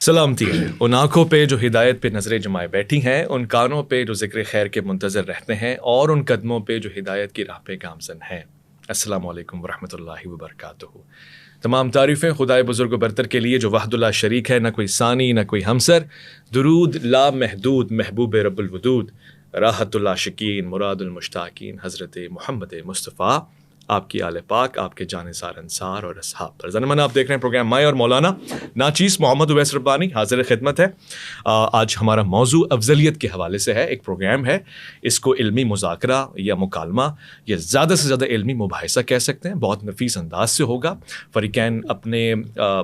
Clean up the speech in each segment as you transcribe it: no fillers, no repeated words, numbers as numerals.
سلامتی ہے ان آنکھوں پہ جو ہدایت پہ نظریں جمائے بیٹھی ہیں، ان کانوں پہ جو ذکر خیر کے منتظر رہتے ہیں، اور ان قدموں پہ جو ہدایت کی راہ پہ گامزن ہیں۔ السلام علیکم ورحمۃ اللہ وبرکاتہ۔ تمام تعریفیں خدائے بزرگ و برتر کے لیے جو وحد اللہ شریک ہے، نہ کوئی ثانی نہ کوئی ہمسر۔ درود لا محدود محبوب رب الودود، راحت العاشقین مراد المشتاقین حضرت محمد مصطفیٰ، آپ کی آل پاک، آپ کے جانثار انصار اور اصحاب پر۔ زنمن آپ دیکھ رہے ہیں پروگرام مائے اور مولانا ناچیز محمد اویس ربانی حاضر خدمت ہے۔ آج ہمارا موضوع افضلیت کے حوالے سے ہے۔ ایک پروگرام ہے، اس کو علمی مذاکرہ یا مکالمہ یا زیادہ سے زیادہ علمی مباحثہ کہہ سکتے ہیں، بہت نفیس انداز سے ہوگا۔ فریقین اپنے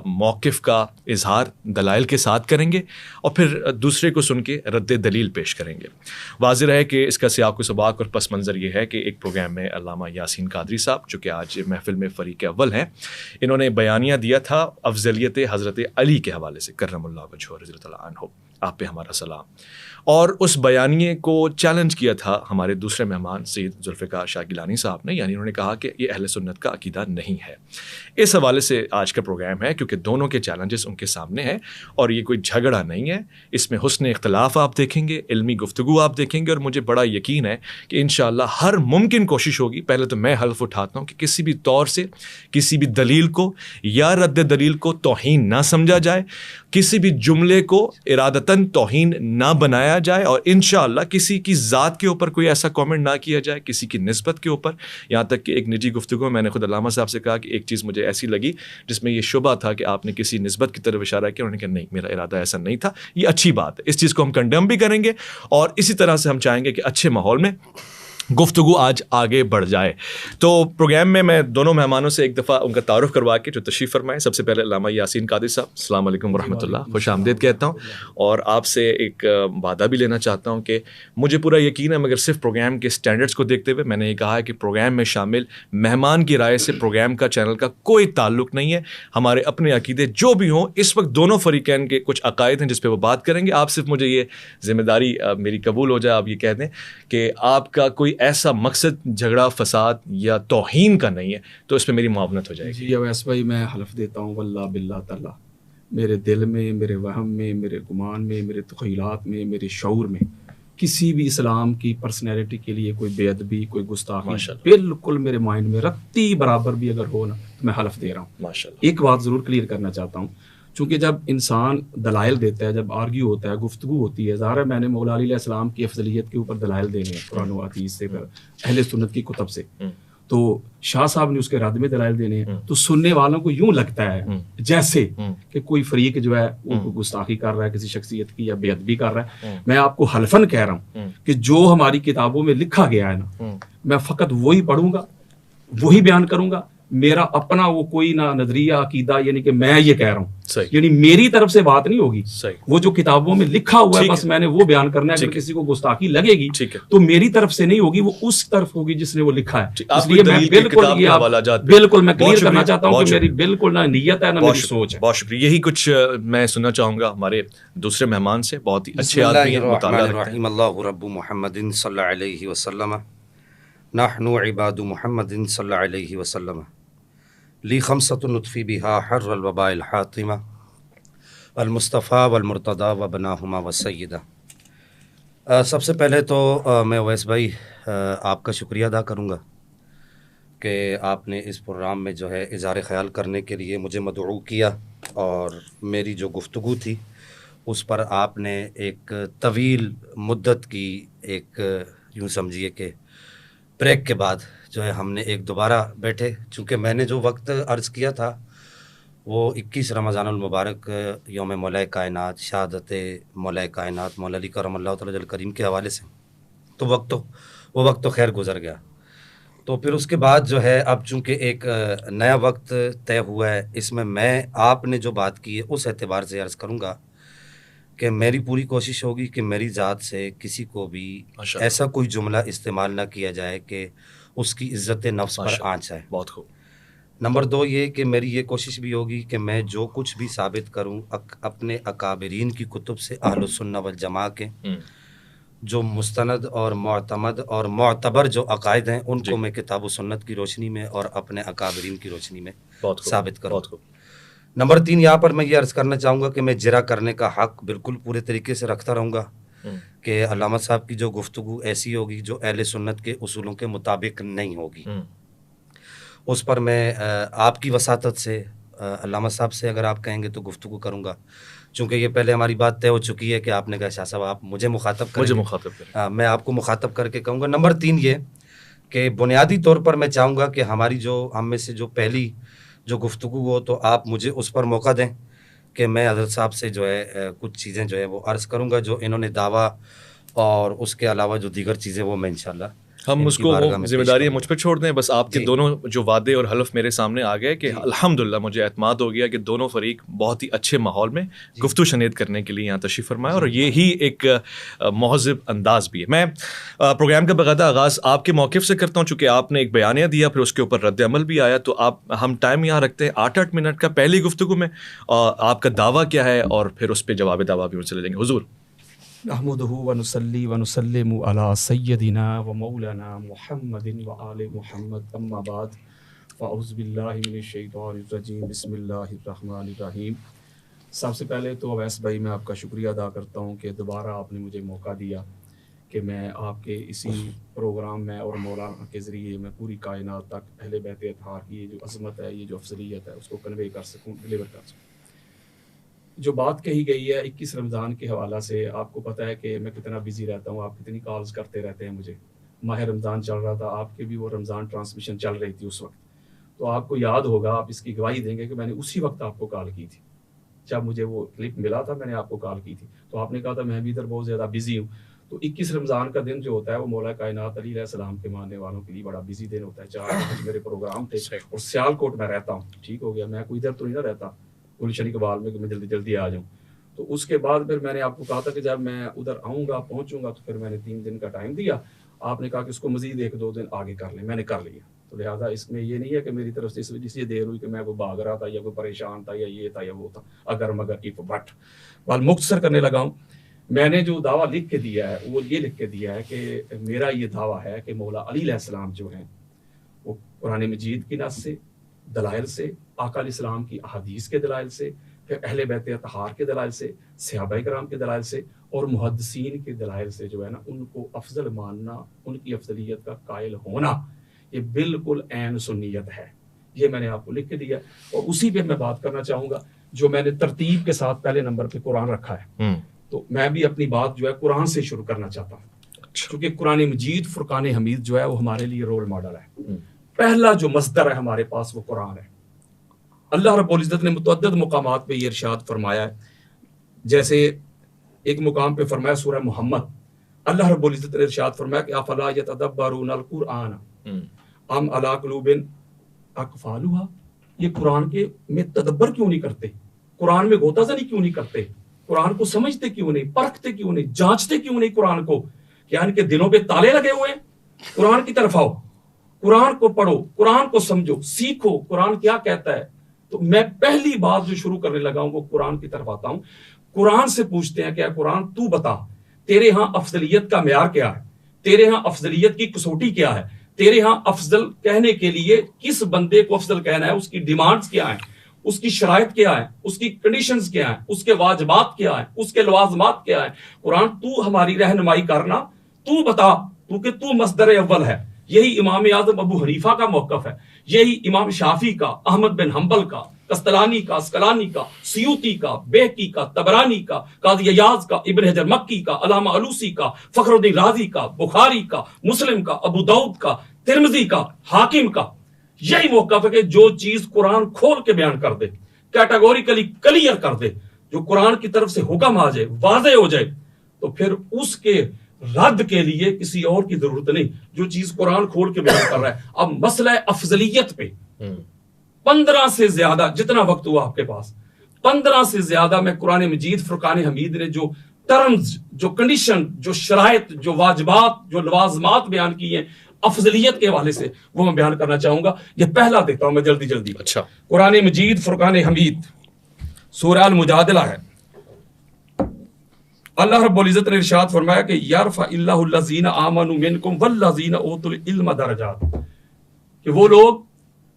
موقف کا اظہار دلائل کے ساتھ کریں گے اور پھر دوسرے کو سن کے رد دلیل پیش کریں گے۔ واضح رہے کہ اس کا سیاق و سباق اور پس منظر یہ ہے کہ ایک پروگرام میں علامہ یاسین قادری صاحب، جو کہ آج محفل میں فریق اول ہیں، انہوں نے بیانیہ دیا تھا افضلیت حضرت علی کے حوالے سے کرم اللہ وجہہ رضی اللہ عنہ، آپ پہ ہمارا سلام۔ اور اس بیانیے کو چیلنج کیا تھا ہمارے دوسرے مہمان سید ذوالفقار شاہ گیلانی صاحب نے، یعنی انہوں نے کہا کہ یہ اہل سنت کا عقیدہ نہیں ہے۔ اس حوالے سے آج کا پروگرام ہے، کیونکہ دونوں کے چیلنجز ان کے سامنے ہیں اور یہ کوئی جھگڑا نہیں ہے، اس میں حسن اختلاف آپ دیکھیں گے، علمی گفتگو آپ دیکھیں گے، اور مجھے بڑا یقین ہے کہ انشاءاللہ ہر ممکن کوشش ہوگی۔ پہلے تو میں حلف اٹھاتا ہوں کہ کسی بھی طور سے کسی بھی دلیل کو یا رد دلیل کو توہین نہ سمجھا جائے، کسی بھی جملے کو ارادتاً توہین نہ بنایا جائے، اور انشاءاللہ کسی کی ذات کے اوپر کوئی ایسا کامنٹ نہ کیا جائے، کسی کی نسبت کے اوپر۔ یہاں تک کہ ایک نجی گفتگو میں نے خود علامہ صاحب سے کہا کہ ایک چیز مجھے ایسی لگی جس میں یہ شبہ تھا کہ آپ نے کسی نسبت کی طرف اشارہ کیا، انہوں نے کہا نہیں، میرا ارادہ ایسا نہیں تھا۔ یہ اچھی بات ہے، اس چیز کو ہم کنڈیم بھی کریں گے، اور اسی طرح سے ہم چاہیں گے کہ اچھے ماحول میں گفتگو آج آگے بڑھ جائے۔ تو پروگرام میں دونوں مہمانوں سے ایک دفعہ ان کا تعارف کروا کے جو تشریف فرمائے۔ سب سے پہلے علامہ یاسین قادری صاحب، السلام علیکم ورحمۃ اللہ، خوش آمدید کہتا ہوں، اور آپ سے ایک وعدہ بھی لینا چاہتا ہوں کہ مجھے پورا یقین ہے، مگر صرف پروگرام کے سٹینڈرڈز کو دیکھتے ہوئے میں نے یہ کہا ہے کہ پروگرام میں شامل مہمان کی رائے سے پروگرام کا چینل کا کوئی تعلق نہیں ہے۔ ہمارے اپنے عقیدے جو بھی ہوں، اس وقت دونوں فریقین کے کچھ عقائد ہیں جس پہ وہ بات کریں گے۔ آپ صرف مجھے یہ ذمہ داری میری قبول ہو جائے، آپ یہ کہہ دیں کہ آپ کا کوئی ایسا مقصد جھگڑا فساد یا توہین کا نہیں ہے، تو اس پہ میری معاونت ہو جائے گی۔ جی اویس بھائی، میں حلف دیتا ہوں واللہ باللہ تعالیٰ، میرے دل میں، میرے وہم میں، میرے گمان میں، میرے تخیلات میں، میرے شعور میں کسی بھی اسلام کی پرسنالٹی کے لیے کوئی بے ادبی، کوئی گستاخی بالکل میرے مائنڈ میں رتی برابر بھی اگر ہو نا، تو میں حلف دے رہا ہوں۔ ماشاءاللہ۔ ایک بات ضرور کلیئر کرنا چاہتا ہوں، چونکہ جب انسان دلائل دیتا ہے، جب آرگیو ہوتا ہے، گفتگو ہوتی ہے، ظاہر ہے میں نے مولا علی علیہ السلام کی افضلیت کے اوپر دلائل دینے ہیں قرآن و حدیث سے، اہل سنت کی کتب سے، تو شاہ صاحب نے اس کے رد میں دلائل دینے ہیں، تو سننے والوں کو یوں لگتا ہے جیسے کہ کوئی فریق جو ہے وہ گستاخی کر رہا ہے کسی شخصیت کی یا بے ادبی کر رہا ہے۔ میں آپ کو حلفاً کہہ رہا ہوں کہ جو ہماری کتابوں میں لکھا گیا ہے نا، میں فقط وہی پڑھوں گا، وہی بیان کروں گا، میرا اپنا وہ کوئی نہ نظریہ عقیدہ، یعنی کہ میں یہ کہہ رہا ہوں، یعنی میری طرف سے بات نہیں ہوگی، وہ جو کتابوں میں لکھا ہوا ہے بس میں نے وہ بیان کرنا ہے۔ اگر کسی کو گستاخی لگے گی تو میری طرف سے نہیں ہوگی، وہ اس طرف ہوگی جس نے وہ لکھا ہے۔ اس لیے میں بالکل میں کلیئر کرنا چاہتا ہوں کہ میری بالکل نہ نیت ہے نہ میری سوچ ہے۔ بہت شکریہ۔ یہی کچھ میں سننا چاہوں گا ہمارے دوسرے مہمان سے، بہت ہی اچھے آدمی ہیں، مطالعہ رکھتے ہیں۔ اللہ رب محمد صلی اللہ علیہ وسلم، نحن عباد محمد صلی اللہ علیہ وسلم، لی خمسۃ نطفی بہا حر الوباء الحاطمہ، المصطفیٰ والمرتضیٰ وبناہما وسیدہ۔ سب سے پہلے تو میں اویس بھائی آپ کا شکریہ ادا کروں گا کہ آپ نے اس پروگرام میں جو ہے اظہار خیال کرنے کے لیے مجھے مدعو کیا، اور میری جو گفتگو تھی اس پر آپ نے ایک طویل مدت کی ایک یوں سمجھیے کہ بریک کے بعد جو ہے ہم نے ایک دوبارہ بیٹھے، چونکہ میں نے جو وقت عرض کیا تھا وہ 21 رمضان المبارک یوم مولا کائنات، شہادت مولا کائنات مولا علی کرم اللہ تعالی جل کریم کے حوالے سے، تو وہ وقت تو خیر گزر گیا۔ تو پھر اس کے بعد جو ہے اب چونکہ ایک نیا وقت طے ہوا ہے، اس میں آپ نے جو بات کی ہے اس اعتبار سے عرض کروں گا کہ میری پوری کوشش ہوگی کہ میری ذات سے کسی کو بھی ایسا کوئی جملہ استعمال نہ کیا جائے کہ اس کی عزت نفس پر آنچ آئے۔ بہت خوب۔ نمبر 2 یہ کہ میری یہ کوشش بھی ہوگی کہ میں جو کچھ بھی ثابت کروں اپنے اکابرین کی کتب سے، اہل السنہ والجماعہ کے جو مستند اور معتمد اور معتبر جو عقائد ہیں ان کو میں کتاب و سنت کی روشنی میں اور اپنے اکابرین کی روشنی میں ثابت کروں۔ نمبر 3 یہاں پر میں یہ عرض کرنا چاہوں گا کہ میں جرا کرنے کا حق بالکل پورے طریقے سے رکھتا رہوں گا کہ علامہ صاحب کی جو گفتگو ایسی ہوگی جو اہل سنت کے اصولوں کے مطابق نہیں ہوگی، اس پر میں آپ کی وساطت سے علامہ صاحب سے اگر آپ کہیں گے تو گفتگو کروں گا، چونکہ یہ پہلے ہماری بات طے ہو چکی ہے کہ آپ نے کہا شاہ صاحب آپ مجھے مخاطب کریں، میں آپ کو مخاطب کر کے کہوں گا۔ نمبر 3 یہ کہ بنیادی طور پر میں چاہوں گا کہ ہماری جو ہم میں سے جو پہلی جو گفتگو ہو تو آپ مجھے اس پر موقع دیں کہ میں حضرت صاحب سے جو ہے کچھ چیزیں جو ہے وہ عرض کروں گا جو انہوں نے دعویٰ اور اس کے علاوہ جو دیگر چیزیں وہ میں انشاءاللہ ہم اس کو ذمہ داری مجھ پہ چھوڑ دیں، بس آپ کے دونوں جو وعدے اور حلف میرے سامنے آ گئے کہ الحمدللہ مجھے اعتماد ہو گیا کہ دونوں فریق بہت ہی اچھے ماحول میں گفتگو شنید کرنے کے لیے یہاں تشریف فرمائے، اور یہی ایک مہذب انداز بھی ہے۔ میں پروگرام کا باقاعدہ آغاز آپ کے موقف سے کرتا ہوں، چونکہ آپ نے ایک بیانیہ دیا، پھر اس کے اوپر رد عمل بھی آیا، تو ہم ٹائم یہاں رکھتے ہیں 8 منٹ کا پہلی گفتگو میں، آپ کا دعویٰ کیا ہے اور پھر اس پہ جواب دعویٰ بھی چلے جائیں گے۔ حضور نحمده ونصلي ونسلم على سيدنا ومولانا محمد وآل محمد، اما بعد، فاعوذ باللہ من الشیطان الرجیم، بسم اللہ الرحمن الرحیم۔ سب سے پہلے تو اویس بھائی میں آپ کا شکریہ ادا کرتا ہوں کہ دوبارہ آپ نے مجھے موقع دیا کہ میں آپ کے اسی پروگرام میں اور مولانا کے ذریعے میں پوری کائنات تک اہل بیت اطہار کی یہ جو عظمت ہے، یہ جو افضلیت ہے، اس کو کنوے کر سکوں، ڈلیور کر سکوں۔ جو بات کہی گئی ہے 21 رمضان کے حوالہ سے، آپ کو پتہ ہے کہ میں کتنا بزی رہتا ہوں، آپ کتنی کالز کرتے رہتے ہیں مجھے۔ ماہ رمضان چل رہا تھا، آپ کے بھی وہ رمضان ٹرانسمیشن چل رہی تھی اس وقت، تو آپ کو یاد ہوگا، آپ اس کی گواہی دیں گے کہ میں نے اسی وقت آپ کو کال کی تھی، جب مجھے وہ کلپ ملا تھا میں نے آپ کو کال کی تھی، تو آپ نے کہا تھا میں بھی ادھر بہت زیادہ بزی ہوں۔ تو 21 رمضان کا دن جو ہوتا ہے وہ مولا کائنات علی علیہ السلام کے ماننے والوں کے لیے بڑا بزی دن ہوتا ہے۔ 4 میرے پروگرام تھے اور سیالکوٹ میں رہتا ہوں، ٹھیک ہو گیا، میں کوئی ادھر تو نہیں نہ رہتا گلشن اقبال میں کہ میں جلدی جلدی آ جاؤں۔ تو اس کے بعد پھر میں نے آپ کو کہا تھا کہ جب میں ادھر آؤں گا پہنچوں گا تو پھر میں نے 3 دن کا ٹائم دیا، آپ نے کہا کہ اس کو مزید 1-2 دن آگے کر لیں، میں نے کر لیا۔ تو لہٰذا اس میں یہ نہیں ہے کہ میری طرف سے اس وجہ سے دیر ہوئی کہ میں کوئی بھاگ رہا تھا یا کوئی پریشان تھا یا یہ تھا یا وہ تھا، اگر مگر اف بٹ۔ بال مختصر کرنے لگا ہوں، میں نے جو دعویٰ لکھ کے دیا ہے وہ یہ لکھ کے دیا ہے کہ میرا یہ دعویٰ ہے کہ مولا علی علیہ السلام جو ہیں وہ قرآن مجید کی نص سے، دلائل سے، آقا علیہ السلام کی احادیث کے دلائل سے، پھر اہل بیت اطہار کے دلائل سے، صحابہ کرام کے دلائل سے اور محدثین کے دلائل سے جو ہے نا ان کو افضل ماننا، ان کی افضلیت کا قائل ہونا، یہ بالکل عین سنیت ہے۔ یہ میں نے آپ کو لکھ کے دیا، اور اسی پہ میں بات کرنا چاہوں گا جو میں نے ترتیب کے ساتھ پہلے نمبر پہ قرآن رکھا ہے، تو میں بھی اپنی بات جو ہے قرآن سے شروع کرنا چاہتا ہوں، کیونکہ قرآن مجید فرقان حمید جو ہے وہ ہمارے لیے رول ماڈل ہے۔ پہلا جو مصدر ہے ہمارے پاس وہ قرآن ہے۔ اللہ رب العزت نے متعدد مقامات پہ یہ ارشاد فرمایا ہے، جیسے ایک مقام پہ فرمایا سورہ محمد، اللہ رب العزت نے ارشاد فرمایا کہ افلا یتدبرون القرآن ام علی قلوب اقفالها، یہ قرآن کے میں تدبر کیوں نہیں کرتے، قرآن میں غوطہ زنی کیوں نہیں کرتے، قرآن کو سمجھتے کیوں نہیں، پرکھتے کیوں نہیں، جانچتے کیوں نہیں قرآن کو، کیا ان کے دلوں پہ تالے لگے ہوئے ہیں؟ قرآن کی طرف آؤ، قرآن کو پڑھو، قرآن کو سمجھو، سیکھو قرآن کیا کہتا ہے۔ تو میں پہلی بات جو شروع کرنے لگا ہوں وہ قرآن کی طرف آتا ہوں۔ قرآن سے پوچھتے ہیں کہ قرآن تو بتا تیرے ہاں افضلیت کا معیار کیا ہے، تیرے ہاں افضلیت کی کسوٹی کیا ہے، تیرے ہاں افضل کہنے کے لیے کس بندے کو افضل کہنا ہے، اس کی ڈیمانڈز کیا ہیں، اس کی شرائط کیا ہے، اس کی کنڈیشنز کیا ہیں، اس کے واجبات کیا ہیں، اس کے لوازمات کیا ہیں۔ قرآن تو ہماری رہنمائی کرنا، تو بتا، کیونکہ تو مصدر اول ہے۔ یہی امام اعظم ابو حنیفہ کا موقف ہے، یہی امام شافعی کا، احمد بن حنبل کا، قسطلانی کا، اسقلانی کا، سیوطی کا، بیہقی کا، طبرانی کا، قاضی عیاض کا، ابن حجر مکی کا، علامہ علوسی کا، فخر الدین رازی کا، بخاری کا، مسلم کا، ابو داؤد کا، ترمذی کا، حاکم کا۔ یہی موقف ہے کہ جو چیز قرآن کھول کے بیان کر دے، کیٹاگوریکلی کلیئر کر دے، جو قرآن کی طرف سے حکم آ جائے، واضح ہو جائے، تو پھر اس کے رد کے لیے کسی اور کی ضرورت نہیں، جو چیز قرآن کھول کے بیان کر رہا ہے۔ اب مسئلہ افضلیت پہ 15 سے زیادہ، جتنا وقت ہوا آپ کے پاس، 15 سے زیادہ میں قرآن مجید فرقان حمید نے جو ٹرمز، جو کنڈیشن، جو شرائط، جو واجبات، جو لوازمات بیان کی ہیں افضلیت کے حوالے سے، وہ میں بیان کرنا چاہوں گا۔ یہ پہلا دیتا ہوں میں جلدی۔ اچھا، قرآن مجید فرقان حمید سورہ المجادلہ ہے۔ اللہ رب العزت نے ارشاد فرمایا کہ یرفع اللہ الذین آمنوا منکم والذین اوتوا العلم درجات، کہ وہ لوگ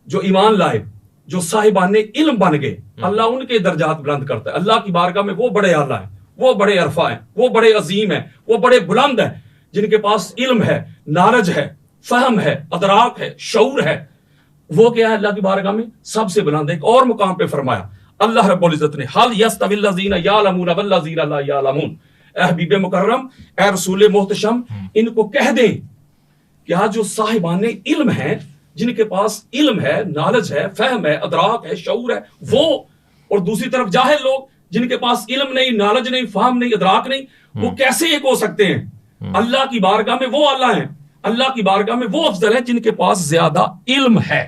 جو ایمان لائے جو صاحبان علم بن گئے اللہ ان کے درجات بلند کرتا ہے. اللہ کی بارگاہ میں وہ بڑے اعلیٰ ہیں, وہ بڑے عرفا ہیں, وہ بڑے عظیم ہیں, وہ بڑے بلند ہیں جن کے پاس علم ہے, نالج ہے, فہم ہے, ادراک ہے, شعور ہے. وہ کیا ہے اللہ کی بارگاہ میں سب سے بلند ہے. ایک اور مقام پہ فرمایا اللہ رب العزت نے حل یستوی الذین یعلمون والذین لا یعلمون. اے حبیب مکرم, اے رسول محتشم, ان کو کہہ دیں کہ جو صاحبان علم ہیں, جن کے پاس علم ہے, نالج ہے, فہم ہے, ادراک ہے, شعور ہے, وہ, اور دوسری طرف جاہل لوگ جن کے پاس علم نہیں, نالج نہیں, فہم نہیں, ادراک نہیں, وہ کیسے ایک ہو سکتے ہیں؟ اللہ کی بارگاہ میں وہ اعلیٰ ہیں, اللہ کی بارگاہ میں وہ افضل ہیں جن کے پاس زیادہ علم ہے.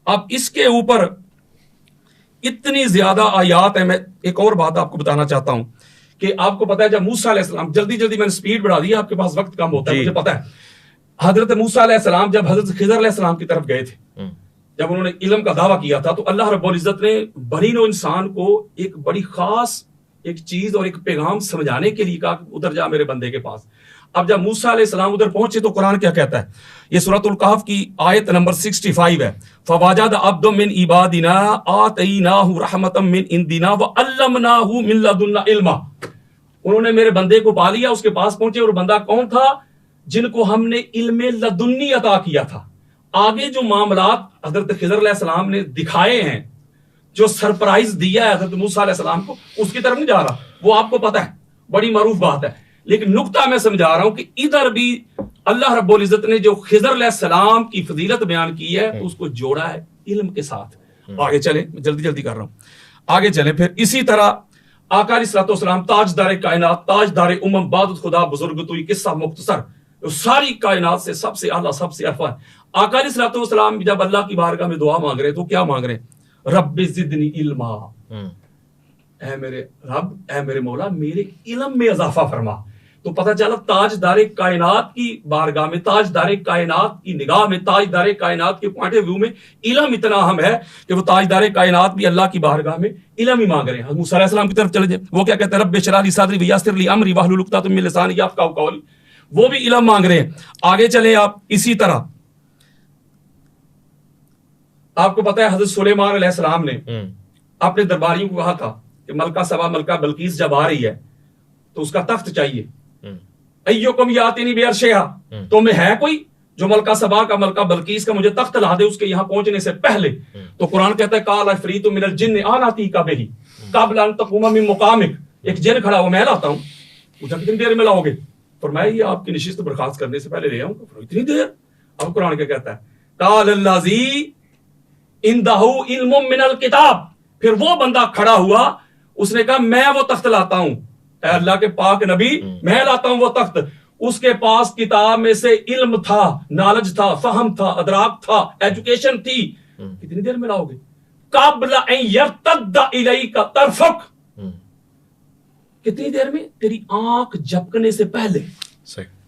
اب اس کے اوپر اتنی زیادہ آیات ہیں. میں ایک اور بات آپ کو بتانا چاہتا ہوں کہ آپ کو پتا ہے جب موسیٰ علیہ السلام, جلدی میں نے سپیڈ بڑھا دی, آپ کے پاس وقت کم ہوتا ہے, مجھے پتا ہے. حضرت موسیٰ علیہ السلام جب حضرت خضر علیہ السلام کی طرف گئے تھے, جب انہوں نے علم کا دعویٰ کیا تھا, تو اللہ رب العزت نے بنی نوع انسان کو ایک بڑی خاص ایک چیز اور ایک پیغام سمجھانے کے لیے کہا کہ ادھر جا میرے بندے کے پاس. اب جب موسیٰ علیہ السلام ادھر پہنچے تو قرآن کیا کہتا ہے؟ یہ سورۃ الکہف کی آیت نمبر 65 ہے. فوجد عبد من عبادنا آتیناہ رحمۃ من عندنا وعلمناہ من لدنا علما. انہوں نے میرے بندے کو پا لیا, اس کے پاس پہنچے, اور بندہ کون تھا؟ جن کو ہم نے علم لدنی عطا کیا تھا. آگے جو معاملات حضرت خضر علیہ السلام نے دکھائے ہیں, جو سرپرائز دیا ہے حضرت موسیٰ علیہ السلام کو, اس کی طرف نہیں جا رہا, وہ آپ کو پتہ ہے, بڑی معروف بات ہے. لیکن نقطہ میں سمجھا رہا ہوں کہ ادھر بھی اللہ رب العزت نے جو خضر علیہ السلام کی فضیلت بیان کی ہے, اس کو جوڑا ہے علم کے ساتھ. آگے چلیں, میں جلدی کر رہا ہوں, آگے چلیں. پھر اسی طرح آقا علیہ الصلوۃ والسلام تاجدار کائنات, تاجدار امم, بادت خدا بزرگ تو, یہ قصہ مختصر, ساری کائنات سے سب سے اعلیٰ, سب سے عرفا. آقا علیہ الصلوۃ والسلام جب اللہ کی بارگاہ میں دعا مانگ رہے تو کیا مانگ رہے ہیں؟ رب زدنی علما, اے میرے رب, اے میرے مولا, میرے علم میں اضافہ فرما. تو پتہ چلا تاجدار کائنات کی بارگاہ میں, تاجدار کائنات کی نگاہ میں, تاجدار کائنات کے پوائنٹ آف ویو میں علم اتنا اہم ہے کہ وہ تاجدار کائنات بھی اللہ کی بارگاہ میں علم ہی مانگ رہے ہیں. موسیٰ علیہ السلام کی طرف چلے جائیں, وہ کیا کہتے ہیں؟ رب اشرح لی صدری ویسر لی امری واحلل عقدۃ من لسانی یفقہوا قولی. وہ بھی علم مانگ رہے ہیں. آگے چلیں آپ. اسی طرح آپ کو پتا ہے حضرت سلیمان علیہ السلام نے اپنے درباریوں کو کہا تھا کہ ملکہ سبا, ملکہ بلقیس جب آ رہی ہے تو اس کا تخت چاہیے. ایوکم یاتینی بعرشہا, تمہیں ہے کوئی جو ملکہ سبا کا, ملکہ بلقیس کا مجھے تخت لا دے اس کے یہاں پہنچنے سے پہلے. تو قرآن کہتا ہے قال عفریت من الجن انا آتیک بہ قبل ان تقوم من مقامک. ایک جن کھڑا ہوا, میں لاتا ہوں. پوچھا کتنی دیر میں لاؤ گے؟ فرمایا یہ آپ کی نشست برخاست کرنے سے پہلے لے آؤں. اتنی دیر؟ اب قرآن کیا کہتا ہے؟ قال الذی عندہ علم من الکتاب. پھر وہ بندہ کھڑا ہوا, اس نے کہا میں وہ تخت لاتا ہوں, اے اللہ کے پاک نبی, میں لاتا ہوں وہ تخت. اس کے پاس کتاب میں سے علم تھا, نالج تھا, فہم تھا, ادراک تھا, ایجوکیشن تھی. کتنی دیر میں لاؤ گے؟ قبل ان یرتد الیک طرفک, کتنی دیر میں؟ تیری آنکھ جھپکنے سے پہلے.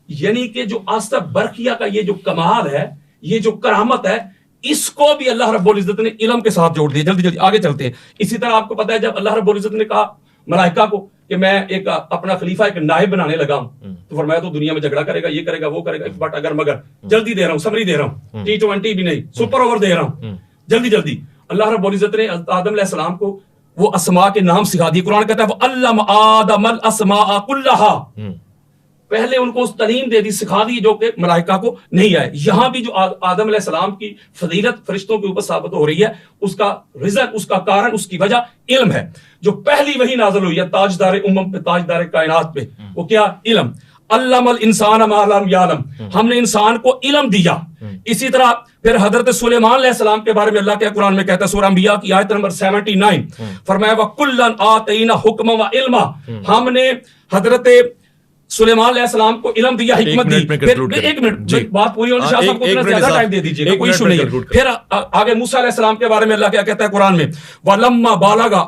یعنی کہ جو آستہ برقیہ کا یہ جو کمال ہے, یہ جو کرامت ہے, اس کو بھی اللہ رب العزت نے علم کے ساتھ جوڑ دیا. جلدی آگے چلتے ہیں. اسی طرح آپ کو پتا ہے جب اللہ رب العزت نے کہا ملائکہ کو کہ میں ایک اپنا خلیفہ, ایک نائب بنانے لگا ہوں, تو فرمایا تو دنیا میں جھگڑا کرے گا, یہ کرے گا, وہ کرے گا, بٹ اگر مگر جلدی دے رہا ہوں, سمری دے رہا ہوں, T20 بھی نہیں, سپر اوور دے رہا ہوں, جلدی. اللہ رب العزت نے آدم علیہ السلام کو وہ اسماء کے نام سکھا دیے. قرآن کہتا ہے وہ علم آدم الاسماء کلہا, پہلے ان کو اس تعلیم دے دی, سکھا دی جو کہ ملائکہ کو نہیں آئے. یہاں بھی جو آدم علیہ السلام کی فضیلت فرشتوں کے اوپر ثابت ہو رہی ہے, اس کا ریزن, اس کا کارن, اس کی وجہ علم ہے. جو پہلی وحی نازل ہوئی ہے تاجدار امم پہ, تاجدار کائنات پہ, وہ کیا؟ علم. علم الانسان ما لم یعلم, ہم نے انسان کو علم دیا. اسی طرح پھر حضرت سلیمان علیہ السلام کے بارے میں اللہ کے قرآن میں کہتا ہے, سورہ انبیاء کی آیت نمبر 79, فرمایا وَكُلًّا آتَيْنَا حُكْمًا وَعِلْمًا, ہم نے حضرت سلیمان علیہ السلام کو علم دیا, حکمت دی. ایک منٹ, بات پوری ہونے شاہ صاحب کو اتنا زیادہ ٹائم دے دیجیے گا, کوئی ایشو نہیں ہے. پھر آگے موسیٰ علیہ السلام کے بارے میں اللہ کیا کہتا ہے قرآن میں, وَلَمَّا بَالَغَ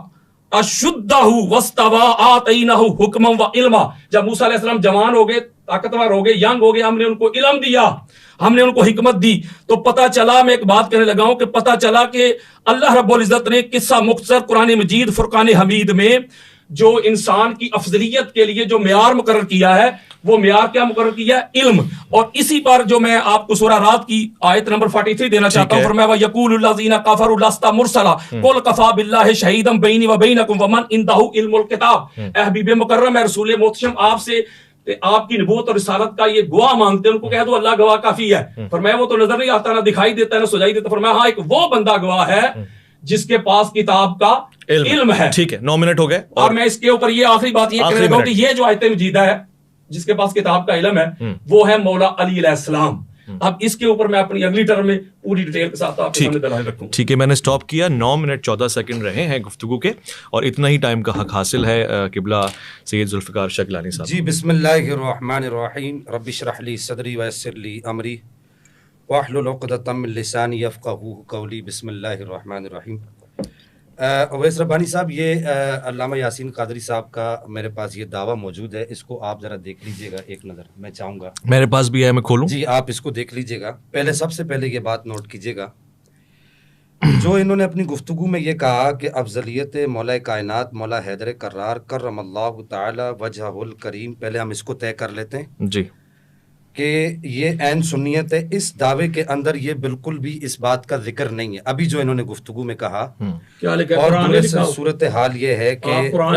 أَشُدَّهُ وَاسْتَوَىٰ آتَيْنَاهُ حُكْمًا وَعِلْمًا. جب موسیٰ علیہ السلام جوان ہو گئے, طاقتور ہو گئے, ینگ ہو گئے, ہم نے ان کو علم دیا, ہم نے ان کو حکمت دی. تو پتہ چلا, میں ایک بات کہنے لگا ہوں کہ پتہ چلا کہ اللہ رب العزت نے قصہ مختصر قرآن مجید فرقان حمید میں جو انسان کی افضلیت کے لیے جو معیار مقرر کیا ہے, وہ معیار کیا مقرر کیا ہے؟ علم. اور اسی پر جو میں آپ کو سورہ رات کی آیت نمبر 43 دینا چاہتا ہوں، فرمایا وَيَقُولُ الَّذِينَ كَفَرُوا لَسْتَ مُرْسَلًا قُلْ كَفَىٰ بِاللَّهِ شَهِيدًا بَيْنِي وَبَيْنَكُمْ وَمَنْ عِندَهُ عِلْمُ الْكِتَابِ. اے حبیب مکرم، اے رسول محتشم، آپ سے آپ کی نبوت اور رسالت کا یہ گواہ مانگتے ہیں، ان کو کہہ دو اللہ گواہ کافی ہے. فرمایا وہ تو نظر نہیں آتا، نہ دکھائی دیتا ہے، نہ سجائی دیتا. فرمایا ہاں ایک وہ بندہ گواہ ہے جس کے پاس کتاب کا علم ہے. ٹھیک ہے، 9 منٹ ہو گئے. اور میں اس کے اوپر یہ آخری بات یہ کہنے لگا ہوں کہ یہ جو آیت مجیدہ ہے جس کے پاس کتاب کا علم ہے وہ ہے مولا علی علیہ السلام. اب اس کے اوپر میں اپنی اگلی ٹرم میں پوری ڈیٹیل کے ساتھ آپ کے سامنے دلائل رکھوں. ٹھیک ہے، میں نے سٹاپ کیا. 9 منٹ 14 سیکنڈ رہے ہیں گفتگو کے، اور اتنا ہی ٹائم کا حق حاصل ہے قبلہ سید ذوالفقار شاہ گیلانی صاحب. جی بسم اللہ الرحمن الرحیم. رب اشرح لی صدری ویسر لی امری واحلل عقدۃ من لسانی یفقہوا قولی. بسم اللہ الرحمن الرحیم. اویس ربانی صاحب، یہ علامہ یاسین قادری صاحب کا میرے پاس یہ دعویٰ موجود ہے، اس کو آپ ذرا دیکھ لیجئے گا ایک نظر. میں چاہوں گا میرے پاس بھی ہے، میں کھولوں؟ جی آپ اس کو دیکھ لیجئے گا. پہلے سب سے پہلے یہ بات نوٹ کیجئے گا، جو انہوں نے اپنی گفتگو میں یہ کہا کہ افضلیت مولا کائنات مولا حیدر کرار کرم اللہ تعالی وجہہ الکریم، پہلے ہم اس کو طے کر لیتے ہیں جی کہ یہ عین سنیت ہے. اس دعوے کے اندر یہ بالکل بھی اس بات کا ذکر نہیں ہے ابھی جو انہوں نے گفتگو میں کہا. اور درست صورتحال یہ ہے کہ میں پڑھوں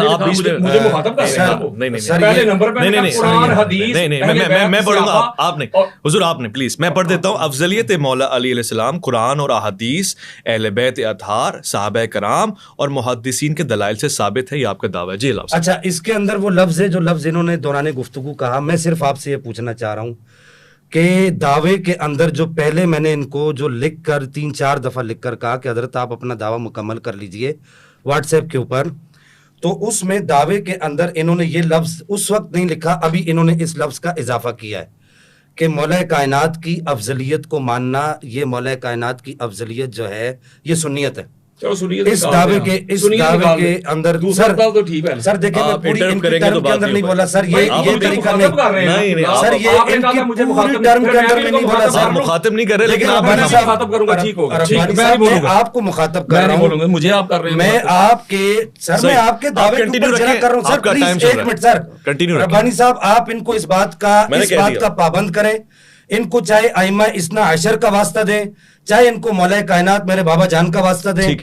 گا، آپ نے حضور آپ نے پلیز میں پڑھ دیتا ہوں. افضلیت مولا علی علیہ السلام قرآن اور احادیث، اہل بیت اطہار، صحابہ کرام اور محدثین کے دلائل سے ثابت ہے. یہ آپ کا دعویٰ ہے. جی لفظ. اچھا، اس کے اندر وہ لفظ ہے جو لفظ انہوں نے دوران گفتگو کہا. میں صرف آپ سے یہ پوچھنا چاہ رہا ہوں کہ دعوے کے اندر جو پہلے میں نے ان کو جو لکھ کر 3-4 دفعہ لکھ کر کہا کہ حضرت آپ اپنا دعویٰ مکمل کر لیجئے واٹس ایپ کے اوپر، تو اس میں دعوے کے اندر انہوں نے یہ لفظ اس وقت نہیں لکھا، ابھی انہوں نے اس لفظ کا اضافہ کیا ہے کہ مولا کائنات کی افضلیت کو ماننا، یہ مولا کائنات کی افضلیت جو ہے یہ سنیت ہے. اس دعوے کے اندر سر دیکھیں میں پوری ان کی ٹرم کے اندر نہیں بولا سر، یہ طریقہ نہیں سر، یہ ان کی پوری ٹرم کے اندر نہیں بولا سر. مخاطب نہیں کر رہے، لیکن مخاطب کروں گا. ٹھیک ہوگا، میں آپ کو مخاطب کر رہا ہوں، مجھے آپ کر رہے ہیں. میں آپ کے سر، میں آپ کے دعوے کے اوپر جرا کر رہا ہوں سر. پلیز ایک منٹ سر. ربانی صاحب آپ ان کو اس بات کا پابند کریں. ان کو چاہے ائمہ اثنا عشر کا واسطہ دیں، چاہے ان کو مولا کائنات میرے بابا جان کا واسطہ دیں،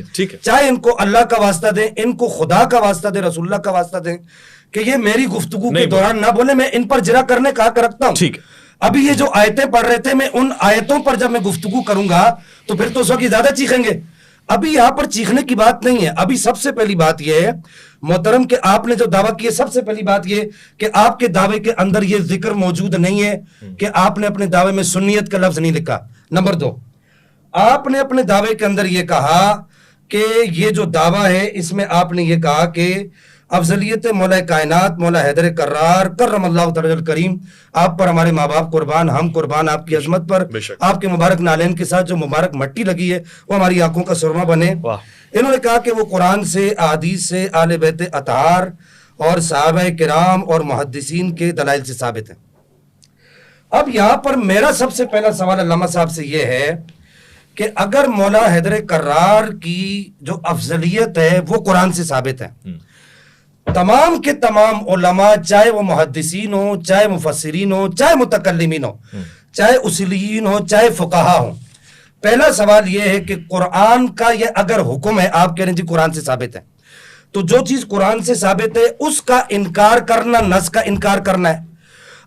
چاہے ان کو اللہ کا واسطہ دیں، ان کو خدا کا واسطہ دیں، رسول اللہ کا واسطہ دیں، کہ یہ میری گفتگو کے دوران نہ بولے. میں ان پر جرا کرنے کا حق رکھتا ہوں. ابھی یہ جو آیتیں پڑھ رہے تھے، میں ان آیتوں پر جب میں گفتگو کروں گا تو پھر تو اس وقت زیادہ چیخیں گے. ابھی یہاں پر چیخنے کی بات نہیں ہے. ابھی سب سے پہلی بات یہ ہے محترم کہ آپ نے جو دعویٰ کیا، سب سے پہلی بات یہ کہ آپ کے دعوے کے اندر یہ ذکر موجود نہیں ہے کہ آپ نے اپنے دعوے میں سنیت کا لفظ نہیں لکھا. نمبر 2، آپ نے اپنے دعوے کے اندر یہ کہا کہ یہ جو دعویٰ ہے اس میں آپ نے یہ کہا کہ افضلیت مولا کائنات مولا حیدر کرار کرم اللہ تعالی الکریم، آپ پر ہمارے ماں باپ قربان، ہم قربان آپ کی عظمت پر، آپ کے مبارک نالین کے ساتھ جو مبارک مٹی لگی ہے وہ ہماری آنکھوں کا سرما بنے. انہوں نے کہا کہ وہ قرآن سے، احادیث سے، اہل بیت اطہار اور صحابہ کرام اور محدثین کے دلائل سے ثابت ہے. اب یہاں پر میرا سب سے پہلا سوال علامہ صاحب سے یہ ہے کہ اگر مولا حیدر کرار کی جو افضلیت ہے وہ قرآن سے ثابت ہے، تمام کے تمام علماء چاہے وہ محدثین ہو، چاہے مفسرین ہو، چاہے متکلمین ہو، چاہے اصولیین ہو، چاہے فقہا ہو، پہلا سوال یہ ہے کہ قرآن کا یہ اگر حکم ہے، آپ کہہ رہے ہیں جی قرآن سے ثابت ہے، تو جو چیز قرآن سے ثابت ہے اس کا انکار کرنا نص کا انکار کرنا ہے.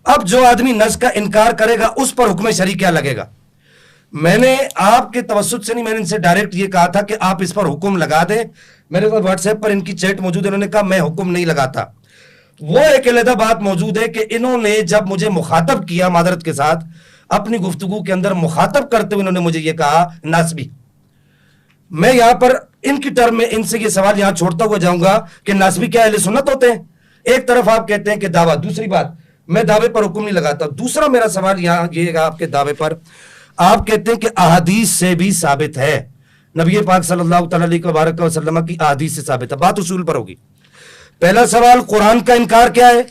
اب جو آدمی نص کا انکار کرے گا اس پر حکم شرعی کیا لگے گا؟ میں نے آپ کے توسط سے نہیں، میں نے ان سے ڈائریکٹ یہ کہا تھا کہ آپ اس پر حکم لگا دیں. میرے پاس واٹس ایپ پر ان کی چیٹ موجود ہے، انہوں نے کہا میں حکم نہیں لگاتا. وہ ایک علیحدہ بات موجود ہے کہ انہوں نے جب مجھے مخاطب کیا معذرت کے ساتھ اپنی گفتگو کے اندر مخاطب کرتے ہوئے انہوں نے مجھے یہ کہا ناسبی. میں یہاں پر ان کی ٹرم میں ان سے یہ سوال یہاں چھوڑتا ہوا جاؤں گا کہ ناسبی کیا اہل سنت ہوتے ہیں؟ ایک طرف آپ کہتے ہیں کہ دعویٰ، دوسری بات میں دعوے پر حکم نہیں لگاتا. دوسرا میرا سوال یہاں یہ آپ کے دعوے پر آپ کہتے ہیں کہ احادیث سے بھی ثابت ہے، نبی پاک صلی اللہ تعالی علیہ وسلم کی احادیث سے ثابت ہے. بات اصول پر ہوگی. پہلا سوال قرآن کا انکار کیا ہے،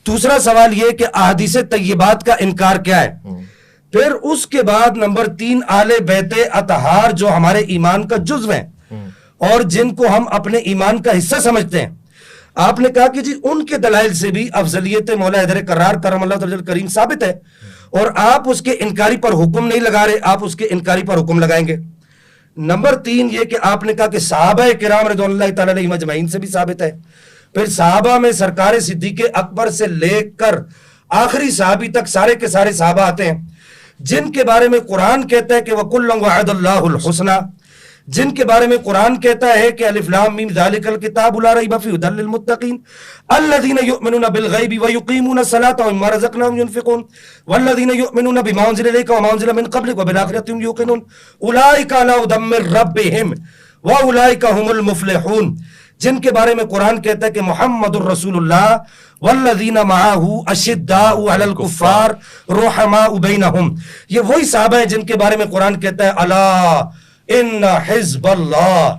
دوسرا سوال یہ کہ احادیث طیبات کا انکار کیا ہے. پھر اس کے بعد نمبر 3 آل بیت اطہار جو ہمارے ایمان کا جزو ہیں اور جن کو ہم اپنے ایمان کا حصہ سمجھتے ہیں. آپ نے کہا کہ جی ان کے دلائل سے بھی افضلیت مولا حیدر کرار کرم اللہ تعالی کریم ثابت ہے، اور آپ اس کے انکاری پر حکم نہیں لگا رہے، آپ اس کے انکاری پر حکم لگائیں گے۔ نمبر 3 یہ کہ آپ نے کہا کہ صحابہ کرام رضوان اللہ تعالی علیہم اجمعین سے بھی ثابت ہے، پھر صحابہ میں سرکار صدیق اکبر سے لے کر آخری صحابی تک سارے کے سارے صحابہ آتے ہیں جن کے بارے میں قرآن کہتا ہے کہ وَكُلًّا وَعَدَ اللَّهُ الْحُسْنَى، جن کے بارے میں قرآن کہتا ہے کہ الف لام میم ذالک الکتاب لا ریب فیہ ھدی للمتقین الذین یؤمنون بالغیب ویقیمون الصلاۃ ومما رزقناہم ینفقون والذین یؤمنون بما انزل الیک وما انزل من قبلک وبالآخرۃ هم یوقنون اولئک علی ھدی من ربہم واولئک هم المفلحون، جن کے بارے میں قرآن کہتا ہے کہ محمد الرسول اللہ والذین معہ اشداء علی الکفار رحماء بینہم، یہ وہی صحابہ ہیں جن کے بارے میں قرآن کہتا ہے الا ان حزب اللہ،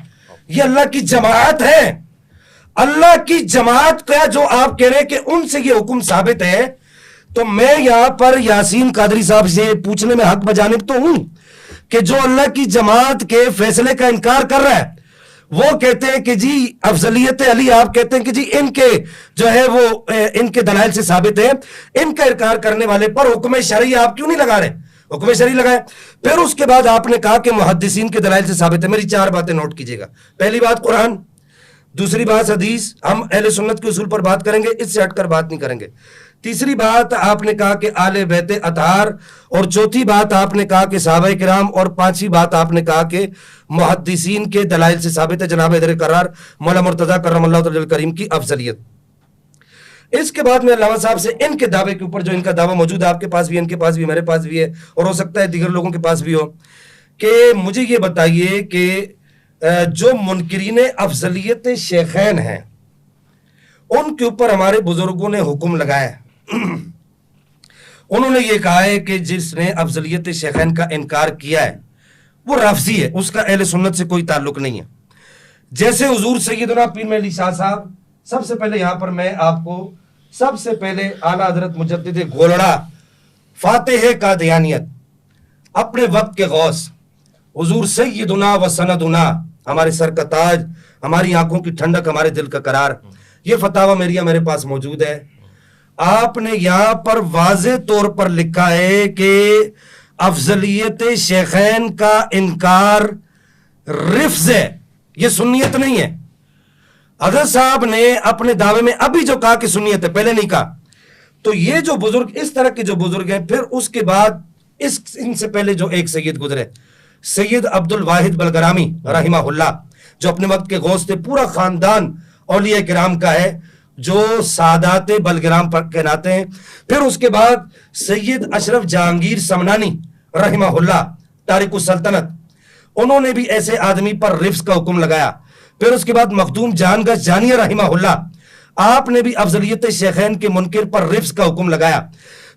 یہ اللہ کی جماعت ہے، اللہ کی جماعت کا جو آپ کہہ رہے ہیں کہ ان سے یہ حکم ثابت ہے، تو میں یہاں پر یاسین قادری صاحب سے پوچھنے میں حق بجانب تو ہوں کہ جو اللہ کی جماعت کے فیصلے کا انکار کر رہا ہے، وہ کہتے ہیں کہ جی افضلیت علی، آپ کہتے ہیں کہ جی ان کے جو ہے وہ ان کے دلائل سے ثابت ہے، ان کا انکار کرنے والے پر حکم شرعی آپ کیوں نہیں لگا رہے؟ حکم شرعی لگائے۔ پھر اس کے بعد آپ نے کہا کہ محدثین کے دلائل سے ثابت ہے۔ میری 4 باتیں نوٹ کیجئے گا۔ پہلی بات قرآن، دوسری بات حدیث، ہم اہل سنت کے اصول پر بات کریں گے، اس سے ہٹ کر بات نہیں کریں گے۔ تیسری بات آپ نے کہا کہ آل بیت اطہار، اور چوتھی بات آپ نے کہا کہ صحابہ کرام، اور پانچویں بات آپ نے کہا کہ محدثین کے دلائل سے ثابت ہے جناب حیدر کرار مولا مرتضیٰ کرم اللہ تعالی کریم کی افضلیت۔ اس کے بعد میں علامہ صاحب سے ان کے دعوے کے اوپر، جو ان کا دعویٰ موجود ہے، آپ کے پاس بھی، ان کے پاس بھی، میرے پاس بھی ہے، اور ہو سکتا ہے دیگر لوگوں کے پاس بھی ہو، کہ مجھے یہ بتائیے کہ جو منکرین افضلیت شیخین ہیں ان کے اوپر ہمارے بزرگوں نے حکم لگایا ہے۔ انہوں نے یہ کہا ہے کہ جس نے افضلیت شیخین کا انکار کیا ہے وہ رافضی ہے، اس کا اہل سنت سے کوئی تعلق نہیں ہے۔ جیسے حضور سیدنا پیر مہر علی شاہ صاحب، سب سے پہلے یہاں پر میں آپ کو سب سے پہلے اعلیٰ حضرت مجدد گولڑا فاتح قادیانیت، اپنے وقت کے غوث حضور سیدنا و سندنا، ہمارے سر کا تاج، ہماری آنکھوں کی ٹھنڈک، ہمارے دل کا قرار، یہ فتاویٰ میریہ میرے پاس موجود ہے۔ آپ نے یہاں پر واضح طور پر لکھا ہے کہ افضلیت شیخین کا انکار رفض ہے، یہ سنیت نہیں ہے۔ حضرت صاحب نے اپنے دعوے میں ابھی جو کہا کہ سنیت ہے، پہلے نہیں کہا۔ تو یہ جو بزرگ، اس طرح کے جو بزرگ ہیں، پھر اس کے بعد ان سے پہلے جو ایک سید گزرے، سید عبد الواحد بلگرامی رحمہ اللہ، جو اپنے وقت کے غوث تھے، پورا خاندان اولیاء کرام کا ہے جو سادات بلگرام پر کہلاتے ہیں۔ پھر اس کے بعد سید اشرف جہانگیر سمنانی رحمہ اللہ تارک السلطنت، انہوں نے بھی ایسے آدمی پر رفض کا حکم لگایا۔ پھر اس کے بعد مخدوم جہان گش جانی رحمہ اللہ، آپ نے بھی افضلیت شیخین کے منکر پر رفض کا حکم لگایا۔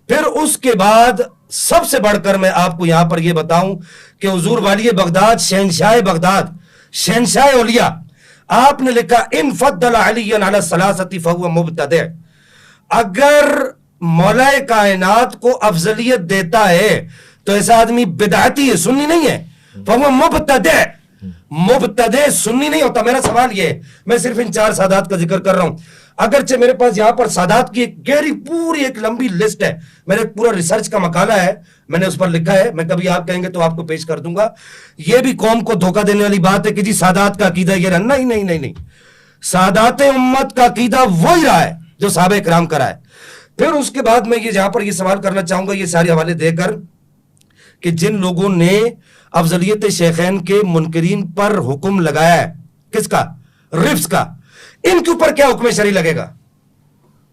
پھر اس کے بعد سب سے بڑھ کر میں آپ کو یہاں پر یہ بتاؤں کہ حضور والی بغداد، شہنشاہ بغداد، شہنشاہ اولیاء، آپ نے لکھا ان فضل علی علی الثلاثۃ فہو مبتدع، اگر مولا کائنات کو افضلیت دیتا ہے تو ایسا آدمی بدعتی ہے، سنی نہیں ہے۔ فہو مبتدع، مبتدع سنی نہیں ہوتا۔ میرا سوال یہ ہے، میں صرف ان 4 سادات کا ذکر کر رہا ہوں، اگرچہ میرے پاس یہاں پر سادات کی ایک گہری پوری ایک لمبی لسٹ ہے، میرے پورا ریسرچ کا مقالہ ہے، میں نے اس پر لکھا ہے، میں کبھی آپ کہیں گے تو آپ کو پیش کر دوں گا۔ یہ بھی قوم کو دھوکہ دینے والی بات ہے کہ جی سادات کا عقیدہ یہ رہا، نہیں نہیں نہیں نہیں، سادات امت کا عقیدہ وہی رہا ہے جو صحابہ کرام کا رہا ہے۔ پھر اس کے بعد میں یہ جہاں پر یہ سوال کرنا چاہوں گا، یہ سارے حوالے دے کر، کہ جن لوگوں نے افضلیت شیخین کے منکرین پر حکم لگایا ہے، کس کا؟ رفض کا، ان کے اوپر کیا حکم شرعی لگے گا؟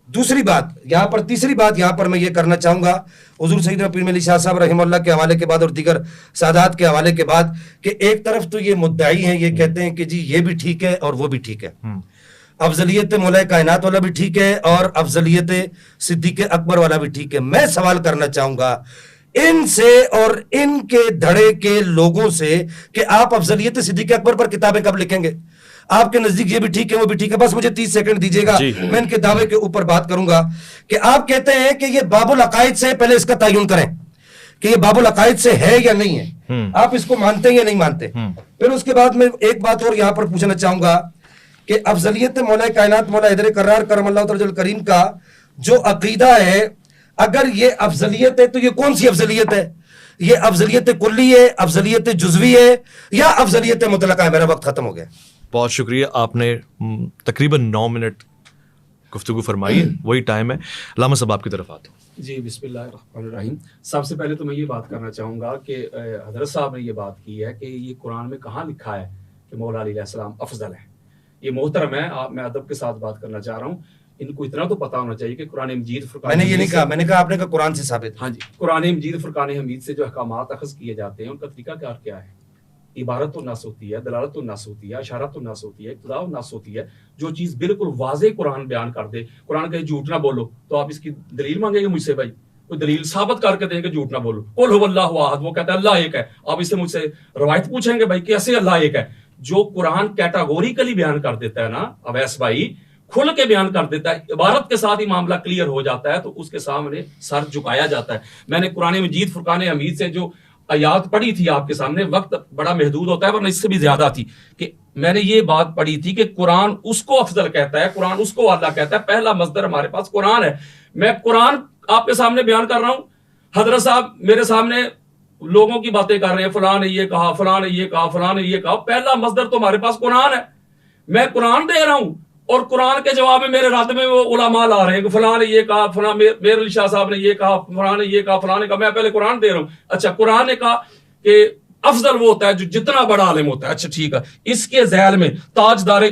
دوسری بات یہاں پر، تیسری بات یہاں پر میں یہ کرنا چاہوں گا حضور سیدنا پیر مہر علی شاہ صاحب رحمہ اللہ کے حوالے کے بعد اور دیگر سادات کے حوالے کے بعد، کہ ایک طرف تو یہ مدعی ہیں، یہ کہتے ہیں کہ جی یہ بھی ٹھیک ہے اور وہ بھی ٹھیک ہے، افضلیت مولا کائنات والا بھی ٹھیک ہے اور افضلیت صدیق اکبر والا بھی ٹھیک ہے۔ میں سوال کرنا چاہوں گا ان سے اور ان کے دھڑے کے لوگوں سے کہ آپ افضلیت صدیق اکبر پر کتابیں کب لکھیں گے؟ آپ کے نزدیک یہ بھی ٹھیک ہے وہ بھی ٹھیک ہے؟ بس مجھے 30 سیکنڈ دیجیے گا، میں ان کے دعوے کے اوپر بات کروں گا۔ کہ آپ کہتے ہیں کہ یہ باب العقائد سے، پہلے اس کا تعین کریں کہ یہ باب العقائد سے ہے یا نہیں ہے، آپ اس کو مانتے ہیں یا نہیں مانتے؟ پھر اس کے بعد میں ایک بات اور یہاں پر پوچھنا چاہوں گا کہ افضلیت مولا کائنات مولا حیدر کرار کرم اللہ تعالی الکریم کا جو عقیدہ ہے، اگر یہ افضلیت ہے تو یہ کون سی افضلیت ہے؟ یہ افضلیت کلی ہے، افضلیت جزوی ہے، یا افضلیت مطلقہ ہے؟ میرا وقت ختم ہو گیا. بہت شکریہ، آپ نے تقریباً 9 منٹ گفتگو فرمائی، وہی ٹائم ہے. علامہ صاحب آپ کی طرف آتا ہوں. جی بسم اللہ الرحمن الرحیم. سب سے پہلے تو میں یہ بات کرنا چاہوں گا کہ حضرت صاحب نے یہ بات کی ہے کہ یہ قرآن میں کہاں لکھا ہے کہ مولا علیہ السلام افضل ہے. یہ محترم ہے، میں ادب کے ساتھ بات کرنا چاہ رہا ہوں. ان کو اتنا تو پتہ ہونا چاہیے کہ قرآن مجید فرقان، میں نے یہ نہیں کہا، میں نے کہا آپ نے کہا قرآن سے ثابت. ہاں جی، قرآن مجید فرقان حمید سے جو احکامات اخذ کیے جاتے ہیں ان کا طریقہ کار کیا ہے؟ عبارت النص ہوتی ہے، دلالت النص ہوتی ہے، اشارت النص ہوتی ہے، اقتضاء النص ہوتی ہے. جو چیز بالکل واضح قرآن بیان کر دے، قرآن کہ جھوٹ نہ بولو، تو آپ اس کی دلیل مانگیں گے مجھ سے؟ بھائی کوئی دلیل ثابت کر کے دیں کہ جھوٹ نہ بولو. قل هو اللہ احد، وہ کہتا ہے اللہ ایک ہے. آپ اس سے مجھ سے روایت پوچھیں گے بھائی کیسے اللہ ایک ہے؟ جو قرآن کیٹاگوریکلی بیان کر دیتا ہے نا اویس بھائی، کھل کے بیان کر دیتا ہے، عبارت کے ساتھ ہی معاملہ کلیئر ہو جاتا ہے، تو اس کے سامنے سر جھکایا جاتا ہے. میں نے قرآن مجید فرقان حمید سے جو آیات پڑھی تھی آپ کے سامنے، وقت بڑا محدود ہوتا ہے ورنہ اس سے بھی زیادہ تھی، کہ میں نے یہ بات پڑھی تھی کہ قرآن اس کو افضل کہتا ہے، قرآن اس کو اعلیٰ کہتا ہے. پہلا مصدر ہمارے پاس قرآن ہے. میں قرآن آپ کے سامنے بیان کر رہا ہوں، حضرت صاحب میرے سامنے لوگوں کی باتیں کر رہے ہیں، فلاں نے یہ کہا، فلاں نے یہ کہا، فلاں نے یہ کہا. پہلا مصدر تو ہمارے پاس قرآن ہے. میں قرآن دے رہا ہوں اور قرآن کے جواب میں میرے رد میں وہ علماء لا رہے ہیں کہ فلاں نے یہ کہا، فلاں میر علی شاہ صاحب نے یہ کہا، فلاں نے یہ کہا، فلاں نے کہا. میں پہلے قرآن دے رہا ہوں. اچھا قرآن نے کہا کہ افضل وہ ہوتا ہے جو جتنا بڑا عالم ہوتا ہے. اچھا ٹھیک ہے، اس کے ذیل میں تاجدار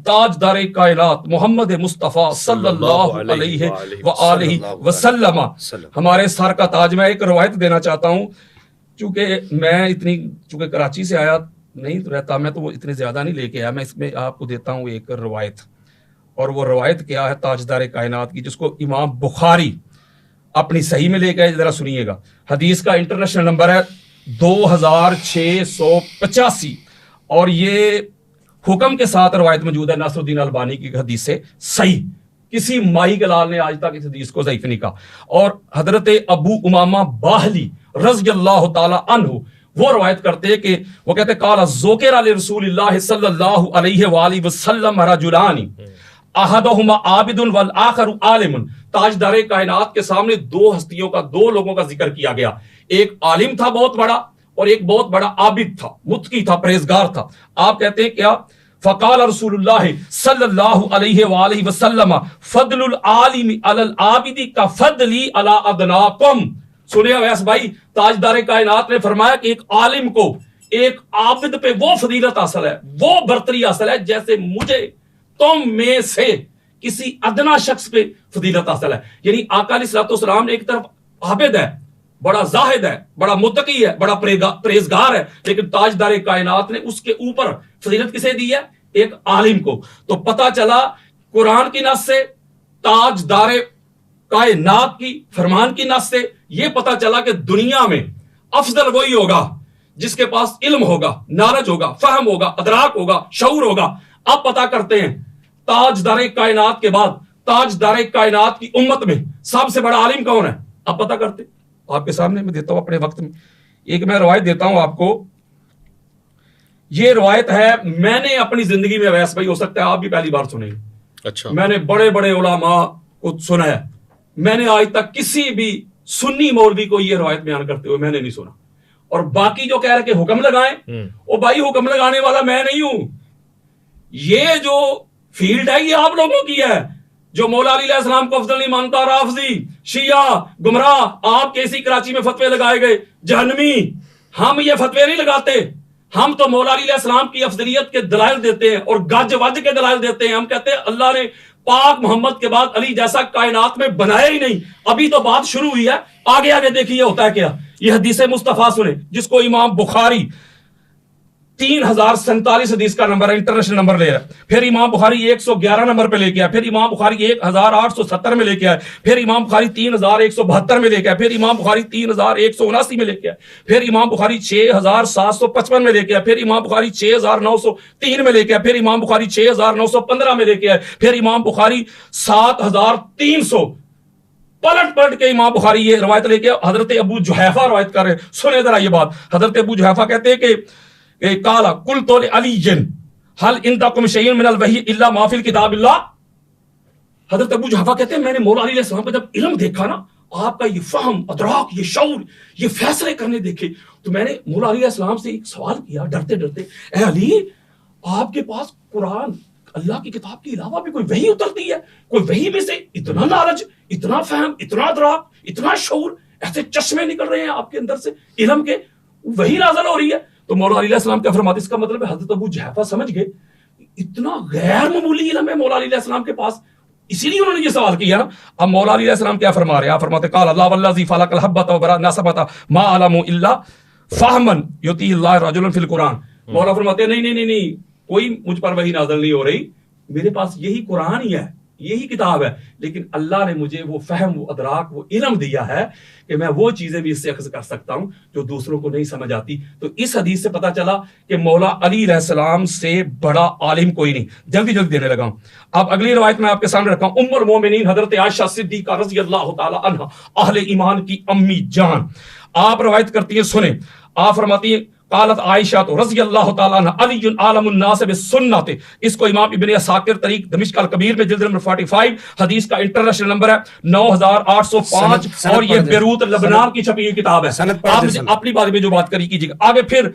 تاجدار کائنات محمد مصطفیٰ صلی اللہ علیہ وآلہ وسلم ہمارے سر کا تاج. میں ایک روایت دینا چاہتا ہوں، چونکہ کراچی سے آیا نہیں رہتا میں، تو وہ اتنے زیادہ نہیں لے کے آیا. میں اس میں آپ کو دیتا ہوں ایک روایت، اور وہ روایت کیا ہے تاجدار کائنات کی، جس کو امام بخاری اپنی صحیح میں لے کے آئے. ذرا سنیے گا. حدیث کا انٹرنیشنل نمبر ہے 2685، اور یہ حکم کے ساتھ روایت موجود ہے ناصر الدین البانی کی حدیث سے صحیح. کسی مائی گلال نے آج تک اس حدیث کو ضعیف نہیں کہا. اور حضرت ابو امامہ باہلی رضی اللہ تعالی عنہ وہ روایت کرتے ہیں کہ وہ کہتے ہیں قال ذکر علی رسول اللہ صلی اللہ علیہ وآلہ وسلم رجلان احدہما عابد والآخر عالم. تاجدار کائنات کے سامنے دو ہستیوں کا، دو لوگوں کا ذکر کیا گیا. ایک عالم تھا بہت بڑا، اور ایک بہت بڑا عابد تھا، متقی تھا، پرہیزگار تھا. آپ کہتے ہیں کیا؟ فقال رسول اللہ صلی اللہ علیہ وآلہ وسلم فضل العالم علی العابد کفضلی علی ادناکم. سنیں اویس بھائی، تاجدار کائنات نے فرمایا کہ ایک عالم کو ایک عابد پہ وہ فضیلت حاصل ہے، وہ برتری حاصل ہے جیسے مجھے تم میں سے کسی ادنا شخص پہ فضیلت حاصل ہے. یعنی آقا علیہ الصلوۃ والسلام نے ایک طرف عابد ہے، بڑا زاہد ہے، بڑا متقی ہے، بڑا پرہیزگار ہے، لیکن تاجدار کائنات نے اس کے اوپر فضیلت کسے دی ہے؟ ایک عالم کو. تو پتہ چلا قرآن کی نص سے، تاجدار کائنات کی فرمان کی نص سے یہ پتہ چلا کہ دنیا میں افضل وہی ہوگا جس کے پاس علم ہوگا، نالج ہوگا، فہم ہوگا، ادراک ہوگا، شعور ہوگا. اب پتہ کرتے ہیں تاجدار کائنات کے بعد تاجدار کائنات کی امت میں سب سے بڑا عالم کون ہے؟ اب پتہ کرتے. آپ کے سامنے میں دیتا ہوں اپنے وقت میں ایک میں روایت دیتا ہوں آپ کو. یہ روایت ہے، میں نے اپنی زندگی میں ویس بھائی ہو سکتا ہے آپ بھی پہلی بار سنیں گے. اچھا. میں نے بڑے بڑے علماء کو سنا ہے، میں نے آج تک کسی بھی سنی مولوی کو یہ روایت بیان کرتے ہوئے میں نے نہیں سنا. اور باقی جو کہہ رہے کہ حکم لگائیں، او بھائی حکم لگانے والا میں نہیں ہوں. یہ جو فیلڈ ہے یہ آپ لوگوں کی ہے. جو مولا علی علیہ السلام کو افضل نہیں مانتا، رافضی، شیعہ، گمراہ، آپ کے اسی کراچی میں فتوے لگائے گئے جہنمی. ہم یہ فتوے نہیں لگاتے، ہم تو مولا علی علیہ السلام کی افضلیت کے دلائل دیتے ہیں اور گج وج کے دلائل دیتے ہیں. ہم کہتے ہیں اللہ نے پاک محمد کے بعد علی جیسا کائنات میں بنایا ہی نہیں. ابھی تو بات شروع ہوئی ہے، آگے آگے دیکھیے ہوتا ہے کیا. یہ حدیث مصطفیٰ سنیں جس کو امام بخاری 3047 حدیث کا نمبر ہے، انٹرنیشنل نمبر لے رہا ہے. پھر امام بخاری 111 نمبر پہ لے کے آیا، پھر امام بخاری 1870 میں لے کے آیا، پھر امام بخاری 3172 میں لے کے آیا، پھر امام بخاری 3179 میں لے کے آیا، پھر امام بخاری 6755 میں لے کے آیا، پھر امام بخاری 6903 میں لے کے آیا، پھر امام بخاری 6915 میں لے کے آیا، پھر امام بخاری 7300. پلٹ کے امام بخاری یہ روایت لے کے حضرت ابو جحیفہ روایت کر رہے ہیں. سنیں ذرا یہ بات. حضرت ابو جحیفہ کہتے ہیں کہ کالا قلت لعلی حل عندکم شیء من الوحی الا ما فی الکتاب اللہ. حضرت ابو جحفہ کہتے ہیں میں نے مولا علی علیہ السلام کا جب علم دیکھا نا، آپ کا یہ فہم، ادراک، یہ شعور، یہ فیصلے کرنے دیکھے، تو میں نے مولا علی علیہ السلام سے ایک سوال کیا ڈرتے ڈرتے، اے علی آپ کے پاس قرآن اللہ کی کتاب کے علاوہ بھی کوئی وحی اترتی ہے؟ کوئی وحی میں سے اتنا نالج، اتنا فہم، اتنا ادراک، اتنا شعور، ایسے چشمے نکل رہے ہیں آپ کے اندر سے علم کے، وحی نازل ہو رہی ہے؟ تو مولا علی علیہ السلام کیا فرماتے؟ اس کا مطلب ہے حضرت ابو جحفہ سمجھ گئے اتنا غیر معمولی علم ہے مولا علی علیہ السلام کے پاس، اسی لیے انہوں نے یہ سوال کیا نا. اب مولا علی علیہ السلام کیا فرما رہے ہیں؟ آپ فرماتے قال اللہ والذی فلق الحبۃ وبرأ النسمۃ ما علم الا فہما یؤتی اللہ رجلا فی القرآن. مولا فرماتے ہیں نہیں کوئی مجھ پر وحی نازل نہیں ہو رہی، میرے پاس یہی قرآن ہی ہے، یہی کتاب ہے، لیکن اللہ نے مجھے وہ فہم، وہ ادراک، وہ علم دیا ہے کہ میں وہ چیزیں بھی اس سے اخذ کر سکتا ہوں جو دوسروں کو نہیں سمجھ آتی. تو اس حدیث سے پتا چلا کہ مولا علی علیہ السلام سے بڑا عالم کوئی نہیں. جلدی دینے لگا ہوں. اب اگلی روایت میں آپ کے سامنے رکھا ہوں. ام المومنین حضرت عائشہ صدیقہ رضی اللہ تعالی عنہ، اہل ایمان کی امی جان، آپ روایت کرتی ہیں، سنیں. آپ فرماتی ہیں قالت عائشہ تو رضی اللہ تعالیٰ عنہ علی عالم الناس بالسنت. اس کو امام ابن عساکر طریق دمشق الکبیر میں جلد نمبر 45، حدیث کا انٹرنیشنل نمبر ہے 9805، اور یہ بیروت لبنان کی چھپی ہوئی کتاب ہے. آپ اپنی بات میں جو بات کری کیجیے گا. آگے پھر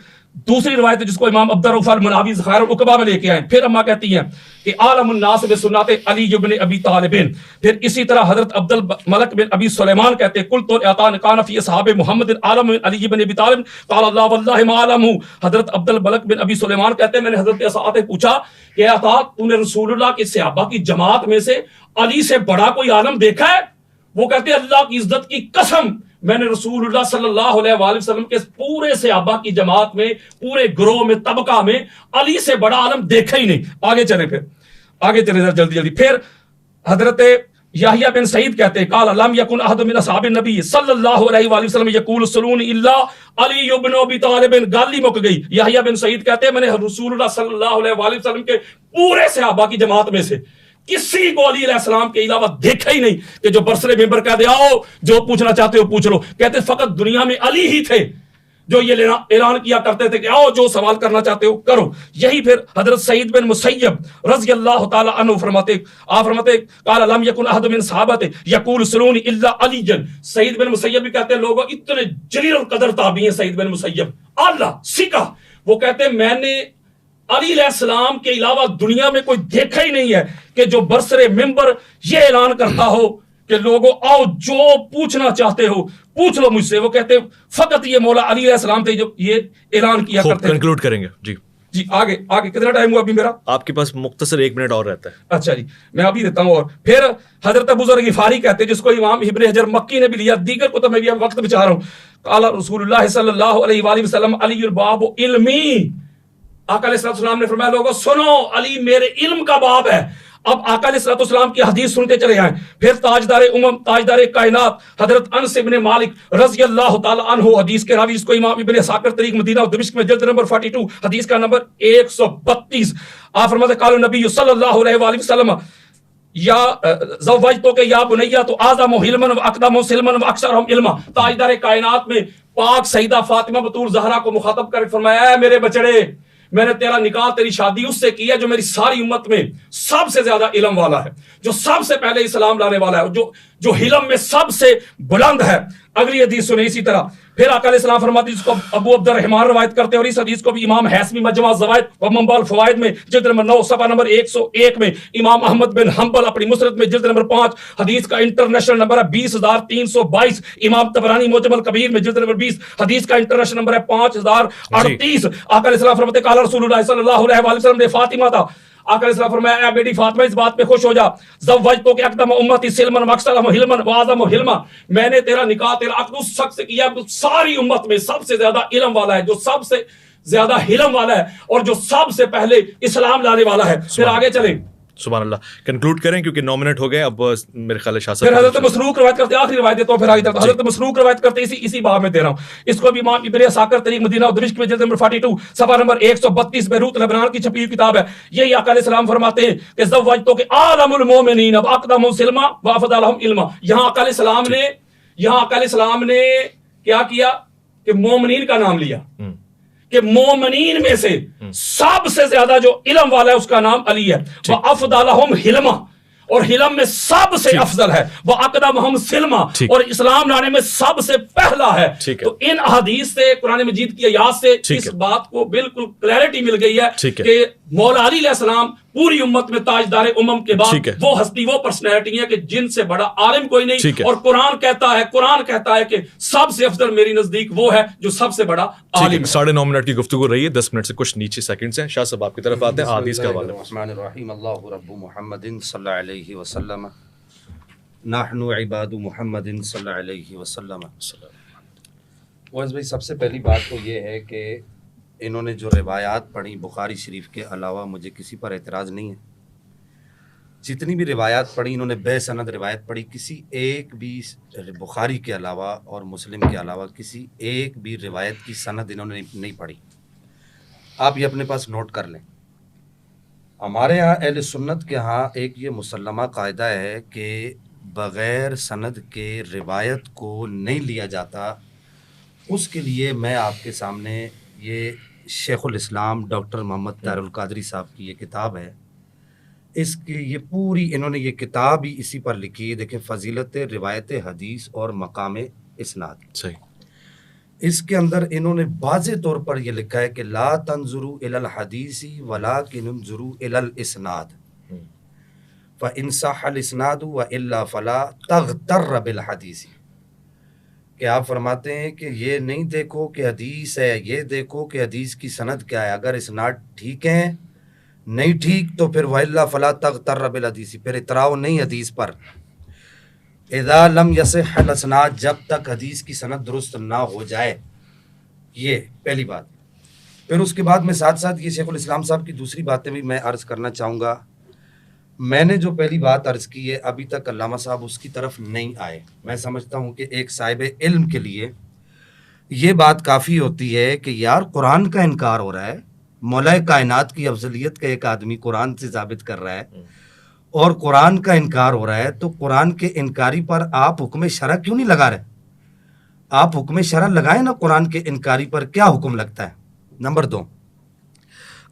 دوسری روایت ہے جس کو امام عبد الرؤف المناوی ذخائر العقبہ میں لے کے آئے. پھر اما کہتی ہیں کہ عالم الناس بسنت علی بن ابی طالب. پھر اسی طرح حضرت عبد الملک بن ابی سلیمان کہتے ہیں قلت اعطان کان فی اصحاب محمد عالم علی بن ابی طالب قال اللہ واللہ ما علم. حضرت عبد الملک بن ابی سلیمان کہتے ہیں میں نے حضرت اسعد سے پوچھا کہ عطا تو نے رسول اللہ کے صحابہ کی جماعت میں سے علی سے بڑا کوئی عالم دیکھا ہے؟ وہ کہتے ہیں اللہ کی عزت کی قسم میں نے رسول اللہ صلی اللہ علیہ وآلہ وسلم کے پورے صحابہ کی جماعت میں، پورے گروہ میں، طبقہ میں علی سے بڑا عالم دیکھا ہی نہیں. آگے چلے جلدی. پھر حضرت یحییٰ بن سعید کہتے ہیں قال لم یکن احد من اصحاب النبی صلی اللہ علیہ وآلہ وسلم یقول صلون الا علی بن ابی طالب. گالی مک گئی. یحییٰ بن سعید کہتے ہیں میں نے رسول اللہ صلی اللہ علیہ وآلہ وسلم کے پورے صحابہ کی جماعت میں سے کسی کو علی علیہ السلام کے علاوہ دیکھا ہی نہیں کہ جو برسر ممبر کہہ دے آؤ جو پوچھنا چاہتے ہو پوچھ لو. کہتے فقط دنیا میں علی ہی تھے جو یہ اعلان کیا کرتے تھے کہ آؤ جو سوال کرنا چاہتے ہو کرو. یہی پھر حضرت سعید بن مسیب رضی اللہ تعالی عنہ فرماتے قال لم یکن احد من صحابہ یقول سلون الا علی. سعید بن مسیب بھی کہتے ہیں لوگوں اتنے جلیل القدر تابعی ہیں سعید بن مسیب، اعلیٰ سکہ. وہ کہتے ہیں میں نے علی علیہ السلام کے علاوہ دنیا میں کوئی دیکھا ہی نہیں ہے کہ جو برسر ممبر یہ اعلان کرتا ہو کہ لوگوں آؤ جو پوچھنا چاہتے ہو پوچھ لو مجھ سے. وہ کہتے فقط یہ مولا علی علیہ السلام تھے جو یہ اعلان کیا کرتے ہیں. کنکلوڈ کریں گے جی آگے کتنا ٹائم ہوا ابھی میرا؟ آپ کے پاس مختصر 1 منٹ اور رہتا ہے. اچھا جی میں ابھی دیتا ہوں. اور پھر حضرت ابو ذر غفاری کہتے ہیں جس کو امام ابن حجر مکی نے بھی لیا، دیگر کتب میں بھی وقت بچا رہا ہوں. قال رسول اللہ صلی اللہ علیہ وآلہ وسلم علی الباب علمی. آقا علیہ السلام نے فرمایا لوگوں سنو علی میرے علم کا باب ہے. اب آقا علیہ السلام کی حدیث سنتے چلے آئیں. پھر تاجدار تاجدار کائنات حضرت انس بن مالک رضی اللہ تعالی عنہ حدیث کے راوی جس کو امام ابن عساکر طریق مدینہ و دمشق میں جلد نمبر 42 حدیث کا نمبر 132 آپ فرماتے قال نبی صلی اللہ علیہ وآلہ وسلم یا زوجتو کہ یا بنیہ تو اعظم علما و اقدم سلما و اکثرهم علما. تاجدار کائنات میں پاک سیدہ فاطمہ بطول زہرا کو مخاطب کر فرمایا اے میرے بچڑے میں نے تیرا نکاح تیری شادی اس سے کی ہے جو میری ساری امت میں سب سے زیادہ علم والا ہے، جو سب سے پہلے اسلام لانے والا ہے، جو علم میں سب سے بلند ہے. اگلی حدیث سنیں اسی طرح. پھر آقا علیہ السلام فرماتے جس کو ابو عبد الرحمن روایت کرتے ہیں اور اس حدیث کو بھی امام حیثمی مجمع الزوائد و منبع الفوائد میں جلد نمبر 9 صفحہ نمبر 101 میں، امام احمد بن حنبل اپنی مسند میں جلد نمبر 5 حدیث کا انٹرنیشنل نمبر ہے 20322، امام طبرانی معجم الکبیر میں جلد نمبر 20 حدیث کا انٹرنیشنل نمبر ہے 5038. آقا علیہ السلام فرماتے قال رسول اللہ صلی اللہ علیہ وآلہ وسلم نے فاطمہ تھا. آقا علیہ السلام فرمایا اے بیٹی فاطمہ اس بات پہ خوش ہو جا زوجتو کہ اقدم امتی سلما و اکثرهم علما و اعظم علما. میں نے تیرا نکاح تیرا عقد اس شخص سے کیا ساری امت میں سب سے زیادہ علم والا ہے، جو سب سے زیادہ علم والا ہے اور جو سب سے پہلے اسلام لانے والا ہے. پھر آگے چلیں. سبحان اللہ. کنکلوڈ کریں کیونکہ 9 منٹ ہو گئے. اب میرے خیال ہے شاہ صاحب پھر حضرت مسروق روایت کرتے آخری روایت دیتا ہوں پھر آگے حضرت مسروق روایت کرتے اسی باب میں دے رہا ہوں. اس کو بھی امام ابن عساکر طریق مدینہ و دمشق میں جلد نمبر 42 صفحہ نمبر 132 بیروت لبنان کی چھپی ہوئی کتاب ہے. یہی آقا علیہ السلام فرماتے ہیں کہ زوجتو کہ عالم المومنین اب اقدم سلما و افضلهم علما. یہاں آقا علیہ السلام نے کیا کیا کہ مومنین کا نام لیا کہ مومنین میں سے سب سے زیادہ جو علم والا ہے اس کا نام علی ہے، وَأَفْضَلَهُمْ حِلْمًا، اور حلم میں سب سے افضل ہے، وہ اقدمہم سلما، اور اسلام لانے میں سب سے پہلا ہے۔ تو ان احادیث سے، قرآن مجید کی آیات سے اس بات کو بالکل کلیئرٹی مل گئی ہے کہ مولا علی علیہ السلام پوری امت میں تاجدار امم کے بعد وہ ہستی، وہ پرسنالٹی ہے کہ جن سے بڑا عالم کوئی نہیں، اور قرآن کہتا ہے کہ سب سے افضل میری نزدیک وہ ہے جو سب سے بڑا عالم ہے۔ 9.5 منٹ کی گفتگو رہی ہے، 10 منٹ سے کچھ نیچے سیکنڈز ہیں۔ شاہ صاحب آپ کی طرف آتے ہیں، حدیث کا حوالہ۔ الرحمن الرحیم، اللہ رب محمد صلی اللہ علیہ وسلم، نحن عباد محمد صلی اللہ علیہ وسلم۔ ویس بھائی، سب سے پہلی بات تو یہ ہے کہ انہوں نے جو روایات پڑھی بخاری شریف کے علاوہ، مجھے کسی پر اعتراض نہیں ہے۔ جتنی بھی روایات پڑھی انہوں نے بے سند روایت پڑھی، کسی ایک بھی بخاری کے علاوہ اور مسلم کے علاوہ کسی ایک بھی روایت کی سند انہوں نے نہیں پڑھی۔ آپ یہ اپنے پاس نوٹ کر لیں۔ ہمارے ہاں اہل سنت کے ہاں ایک یہ مسلمہ قاعدہ ہے کہ بغیر سند کے روایت کو نہیں لیا جاتا۔ اس کے لیے میں آپ کے سامنے یہ شیخ الاسلام ڈاکٹر محمد طاہر القادری صاحب کی یہ کتاب ہے، اس کی یہ پوری انہوں نے یہ کتاب ہی اسی پر لکھی ہے۔ دیکھیں، فضیلت روایت حدیث اور مقام اسناد، صحیح۔ اس کے اندر انہوں نے واضح طور پر یہ لکھا ہے کہ لا تنظروا الی الحدیث ولکن انظروا الی الاسناد فإن صح الاسناد والا فلا تغتر بالحدیث، کہ آپ فرماتے ہیں کہ یہ نہیں دیکھو کہ حدیث ہے، یہ دیکھو کہ حدیث کی سند کیا ہے۔ اگر اسناد ٹھیک ہیں، نہیں ٹھیک تو پھر وَإِلَّا فَلَا تَغْتَرَّ بِالْحَدِيثِ، پھر اتراؤ نہیں حدیث پر۔ اذا لم يصح الاسناد، جب تک حدیث کی سند درست نہ ہو جائے۔ یہ پہلی بات۔ پھر اس کے بعد میں ساتھ ساتھ یہ شیخ الاسلام صاحب کی دوسری باتیں بھی میں عرض کرنا چاہوں گا۔ میں نے جو پہلی بات عرض کی ہے، ابھی تک علامہ صاحب اس کی طرف نہیں آئے۔ میں سمجھتا ہوں کہ ایک صاحب علم کے لیے یہ بات کافی ہوتی ہے کہ یار قرآن کا انکار ہو رہا ہے، مولا کائنات کی افضلیت کا ایک آدمی قرآن سے ثابت کر رہا ہے، اور قرآن کا انکار ہو رہا ہے، تو قرآن کے انکاری پر آپ حکم شرع کیوں نہیں لگا رہے؟ آپ حکم شرع لگائیں نا، قرآن کے انکاری پر کیا حکم لگتا ہے؟ نمبر 2،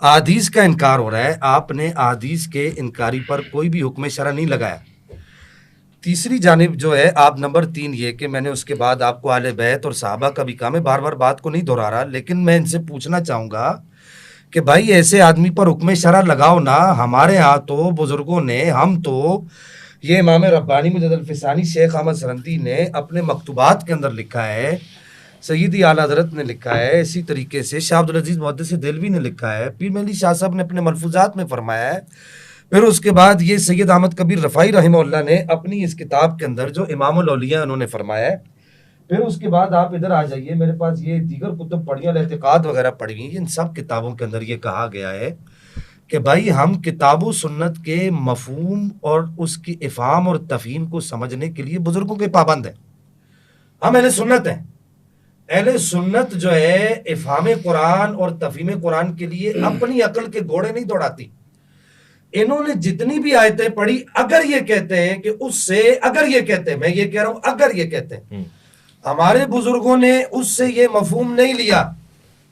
احادیث کا انکار ہو رہا ہے، آپ نے احادیث کے انکاری پر کوئی بھی حکم شرع نہیں لگایا۔ تیسری جانب جو ہے، آپ نمبر 3 یہ کہ میں نے اس کے بعد آپ کو اہل بیت اور صحابہ کا بھی کہا، میں بار بار بات کو نہیں دہرا رہا، لیکن میں ان سے پوچھنا چاہوں گا کہ بھائی ایسے آدمی پر حکم شرع لگاؤ نا۔ ہمارے ہاں تو بزرگوں نے، ہم تو یہ امام ربانی مجدد الفسانی شیخ احمد سرندی نے اپنے مکتوبات کے اندر لکھا ہے، سیدی اعلیٰ حضرت نے لکھا ہے، اسی طریقے سے شاہ عبدالعزیز محدث دہلوی نے لکھا ہے، پیر مہدی شاہ صاحب نے اپنے ملفوظات میں فرمایا ہے، پھر اس کے بعد یہ سید احمد کبیر رفاعی رحمہ اللہ نے اپنی اس کتاب کے اندر جو امام الاولیاء انہوں نے فرمایا ہے، پھر اس کے بعد آپ ادھر آ جائیے، میرے پاس یہ دیگر کتب پڑھی ہیں، الاعتقاد وغیرہ پڑھی ہوئی ہیں، ان سب کتابوں کے اندر یہ کہا گیا ہے کہ بھائی ہم کتاب و سنت کے مفہوم اور اس کی افہام اور تفہیم کو سمجھنے کے لیے بزرگوں کے پابند ہیں۔ ہم اہل سنت ہیں۔ اہل سنت جو ہے افہام قرآن اور تفہیم قرآن کے لیے اپنی عقل کے گھوڑے نہیں دوڑاتی۔ انہوں نے جتنی بھی آیتیں پڑھی، اگر یہ کہتے ہیں کہ اس سے، اگر یہ کہتے ہیں، میں یہ کہہ رہا ہوں اگر یہ کہتے ہیں، ہمارے بزرگوں نے اس سے یہ مفہوم نہیں لیا،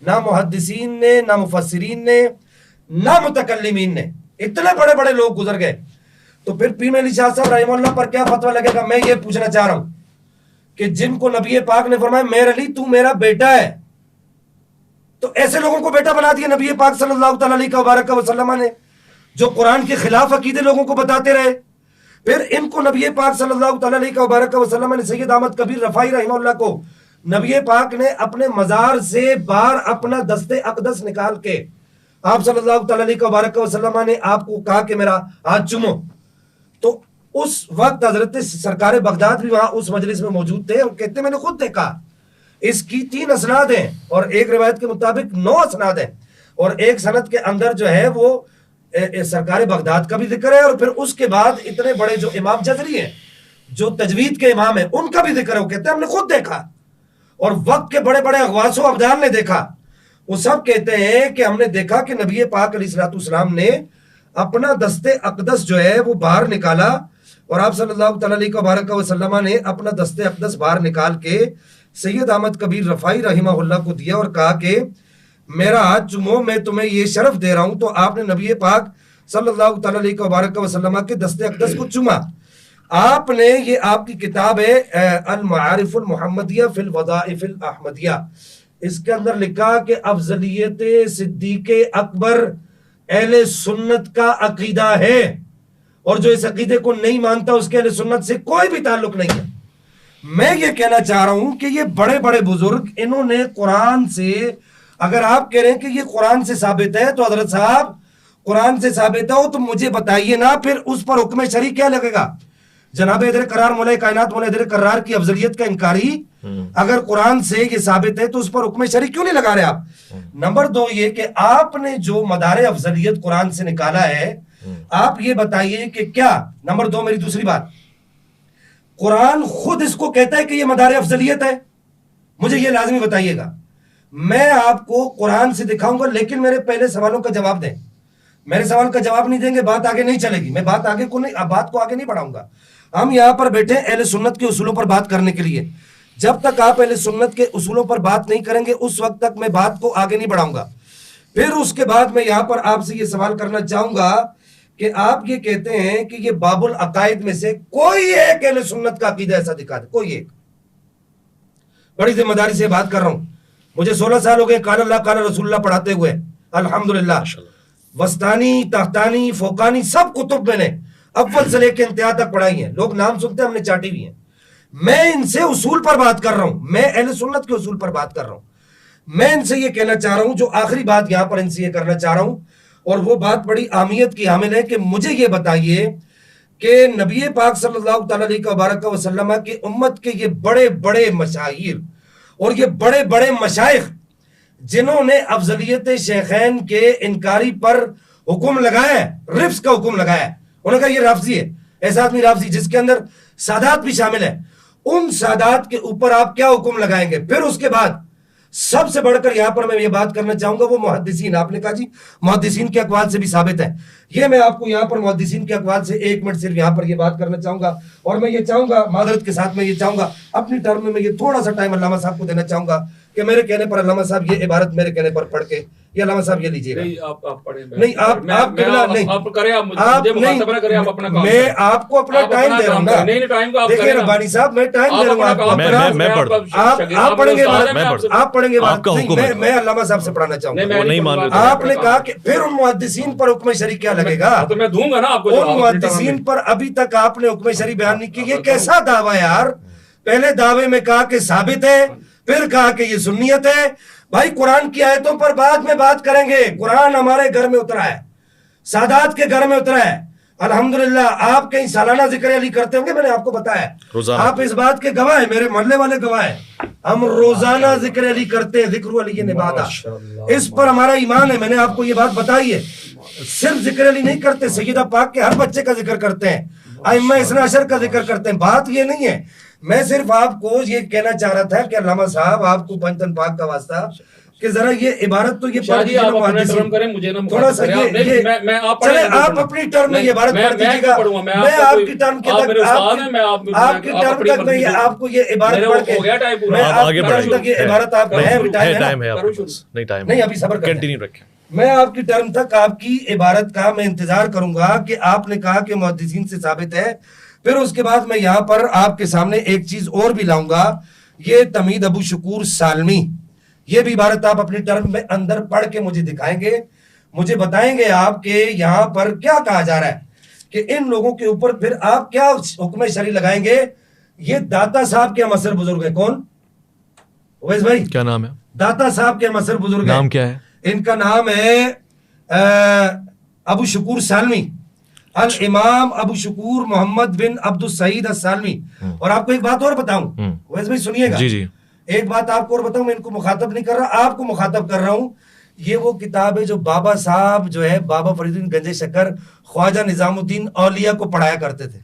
نہ محدثین نے، نہ مفسرین نے، نہ متکلمین نے، اتنے بڑے بڑے لوگ گزر گئے، تو پھر پیر علی شاہ صاحب رحمہ اللہ پر کیا فتویٰ لگے گا؟ میں یہ پوچھنا چاہ رہا ہوں کہ جن کو نبی پاک نے فرمایا میرے علی تو میرا بیٹا ہے، تو ایسے لوگوں کو بیٹا بنا دیا نبی پاک صلی اللہ تعالی علیہ وبارک وسلم نے، جو قرآن کے خلاف عقیدے لوگوں کو بتاتے رہے۔ پھر ان کو نبی پاک صلی اللہ تعالی علیہ وبارک وسلم نے، سید احمد کبیر رفاعی رحمہ اللہ کو نبی پاک نے اپنے مزار سے باہر اپنا دست اقدس نکال کے آپ صلی اللہ تعالی علیہ وبارک وسلم نے آپ کو کہا کہ میرا ہاتھ چومو، تو اس وقت حضرت سرکار بغداد بھی وہاں اس مجلس میں موجود تھے، اور کہتے میں نے خود دیکھا۔ اس کی 3 اسناد ہیں، اور ایک روایت کے مطابق 9 اسناد ہیں، اور ایک سند کے اندر جو ہے وہ سرکار بغداد کا بھی ذکر ہے، اور پھر اس کے بعد اتنے بڑے جو امام جزری ہیں، جو تجوید کے امام ہیں، ان کا بھی ذکر ہے۔ وہ کہتے ہیں ہم نے خود دیکھا، اور وقت کے بڑے بڑے اغواس و ابدال نے دیکھا۔ وہ سب کہتے ہیں کہ ہم نے دیکھا کہ نبی پاک علیہ الصلوۃ والسلام نے اپنا دست اقدس جو ہے وہ باہر نکالا، اور آپ صلی اللہ تعالی علیہ وبارک وسلم نے اپنا دست اقدس باہر نکال کے سید احمد کبیر رفاعی رحمہ اللہ کو دیا، اور کہا کہ میرا ہاتھ چومو، میں تمہیں یہ شرف دے رہا ہوں. تو آپ نے نبی پاک صلی اللہ تعالیٰ علیہ وبارک وسلم کے دست اقدس کو چوما. آپ نے یہ آپ کی کتاب ہے المعارف المحمدیہ فی الوظائف الاحمدیہ، اس کے اندر لکھا کہ افضلیت صدیق اکبر اہل سنت کا عقیدہ ہے، اور جو اس عقیدے کو نہیں مانتا اس کے اہل سنت سے کوئی بھی تعلق نہیں ہے. میں یہ کہنا چاہ رہا ہوں کہ یہ بڑے بڑے بزرگ انہوں نے قرآن سے، اگر آپ کہہ رہے ہیں کہ یہ قرآن سے ثابت ہے تو حضرت صاحب قرآن سے ثابت ہو تو مجھے بتائیے نا پھر اس پر حکم شرعی کیا لگے گا؟ جناب حیدر کرار مولا کائنات مولا حیدر کرار کی افضلیت کا انکاری اگر قرآن سے یہ ثابت ہے تو اس پر حکم شرعی کیوں نہیں لگا رہے آپ؟ نمبر 2 یہ کہ آپ نے جو مدار افضلیت قرآن سے نکالا ہے، آپ یہ بتائیے کہ کیا، نمبر 2 میری دوسری بات، قرآن خود اس کو کہتا ہے کہ یہ مدار افضلیت ہے؟ مجھے یہ لازمی بتائیے گا. میں آپ کو قرآن سے دکھاؤں گا، لیکن میرے پہلے سوالوں کا جواب دیں. میرے سوال کا جواب نہیں دیں گے بات آگے نہیں چلے گی. میں بات کو آگے نہیں بڑھاؤں گا. ہم یہاں پر بیٹھے اہل سنت کے اصولوں پر بات کرنے کے لیے. جب تک آپ اہل سنت کے اصولوں پر بات نہیں کریں گے اس وقت تک میں بات کو آگے نہیں بڑھاؤں گا. پھر اس کے بعد میں یہاں پر آپ سے یہ سوال کرنا چاہوں گا کہ آپ یہ کہتے ہیں کہ یہ باب العقائد میں سے کوئی ایک اہل سنت کا عقیدہ ایسا دکھا دے، کوئی ایک. بڑی ذمہ داری سے بات کر رہا ہوں. مجھے 16 سال ہو گئے قال اللہ قال رسول اللہ پڑھاتے ہوئے، الحمدللہ. وسطانی، تحتانی، فوقانی سب کتب میں نے اول سے لے کے انتہا تک پڑھائی ہیں. لوگ نام سنتے ہیں، ہم نے چاٹی بھی ہیں. میں ان سے اصول پر بات کر رہا ہوں، میں اہل سنت کے اصول پر بات کر رہا ہوں. میں ان سے یہ کہنا چاہ رہا ہوں، جو آخری بات یہاں پر ان سے یہ کرنا چاہ رہا ہوں، اور وہ بات بڑی اہمیت کی حامل ہے کہ مجھے یہ بتائیے کہ نبی پاک صلی اللہ تعالیٰ علیہ وبارک وسلم کی امت کے یہ بڑے بڑے مشاہیر اور یہ بڑے بڑے مشائخ جنہوں نے افضلیت شیخین کے انکاری پر حکم لگایا ہے، رفض کا حکم لگایا ہے، انہوں نے کہا یہ رافضی ہے، ایسا آدمی رافضی، جس کے اندر سادات بھی شامل ہے، ان سادات کے اوپر آپ کیا حکم لگائیں گے؟ پھر اس کے بعد سب سے بڑھ کر یہاں پر میں یہ بات کرنا چاہوں گا وہ محدثین. آپ نے کہا جی محدثین کے اقوال سے بھی ثابت ہے. یہ میں آپ کو یہاں پر محدثین کے اقوال سے 1 منٹ صرف یہاں پر یہ بات کرنا چاہوں گا، اور میں یہ چاہوں گا معذرت کے ساتھ میں یہ چاہوں گا اپنی ٹرم میں یہ تھوڑا سا ٹائم علامہ صاحب کو دینا چاہوں گا کہ میرے کہنے پر علامہ صاحب یہ عبارت میرے کہنے پر پڑھ کے یہ علامہ صاحب یہ لیجیے گا. نہیں آپ میں آپ کو اپنا ٹائم دے رہا ہوں نا. دیکھیے ربانی صاحب میں ٹائم دے رہا ہوں آپ پڑھیں گے، آپ پڑھیں گے. میں علامہ صاحب سے پڑھانا چاہوں گا. آپ نے کہا کہ پھر ان محدثین پر حکم شرعی کیا لگے گا؟ تو میں دوں گا نا آپ کو. ان محدثین پر ابھی تک آپ نے حکم شرعی بیان نہیں کی. یہ کیسا دعویٰ یار؟ پہلے دعوے میں کہا کہ ثابت ہے، پھر کہا کہ یہ سنیت ہے. بھائی قرآن کی آیتوں پر بعد میں بات کریں گے. قرآن ہمارے گھر میں اترا ہے، سادات کے گھر میں اترا ہے. الحمدللہ آپ کہیں سالانہ ذکر علی کرتے ہوں گے، میں نے آپ کو بتایا، آپ اس بات کے گواہ ہیں، میرے محلے والے گواہ ہیں. ہم روزانہ ذکر علی کرتے ہیں، ذکر علی نبادہ، اس پر ہمارا ایمان ہے. میں نے آپ کو یہ بات بتائی ہے. صرف ذکر علی نہیں کرتے، سیدہ پاک کے ہر بچے کا ذکر کرتے ہیں، ائمہ اثنا عشر کا ذکر کرتے ہیں. بات یہ نہیں ہے. میں صرف آپ کو یہ کہنا چاہ رہا تھا کہ علامہ صاحب آپ کو پنجتن پاک کا واسطہ کہ ذرا یہ عبارت تو یہ پڑھ دیجیے نا، تھوڑا سا چلے آپ اپنی ٹرم میں یہ عبارت پڑھ دیجیے گا. میں آپ کی ٹرم کے تک آپ کی ٹرم تک میں آپ کو یہ عبارت پڑھ کے میں آپ کی ٹرم تک یہ عبارت آپ کو نہیں ابھی صبر کنٹینیو رکھیں. میں آپ کی ٹرم تک آپ کی عبارت کا میں انتظار کروں گا کہ آپ نے کہا کہ محدثین سے ثابت ہے. پھر اس کے بعد میں یہاں پر آپ کے سامنے ایک چیز اور بھی لاؤں گا. یہ تمید ابو شکور سالمی، یہ بھی عبارت آپ اپنی ٹرم میں اندر پڑھ کے مجھے دکھائیں گے. مجھے بتائیں گے آپ کہ یہاں پر کیا کہا جا رہا ہے کہ ان لوگوں کے اوپر پھر آپ کیا حکم شرعی لگائیں گے. یہ داتا صاحب کے مصر بزرگ ہیں. کون؟ اویس بھائی کیا نام ہے؟ داتا صاحب کے مصر بزرگ ہیں. نام کیا ہے ان کا؟ نام ہے ابو شکور سالمی، الامام ابو شکور محمد بن عبد السعید السالمی. اور آپ کو ایک بات اور بتاؤں، ویسے بھائی سنیے گا. جی جی ایک بات آپ کو اور بتاؤں، میں ان کو مخاطب نہیں کر رہا، آپ کو مخاطب کر رہا ہوں. یہ وہ کتاب ہے جو بابا صاحب جو ہے بابا فرید الدین گنج شکر خواجہ نظام الدین اولیاء کو پڑھایا کرتے تھے.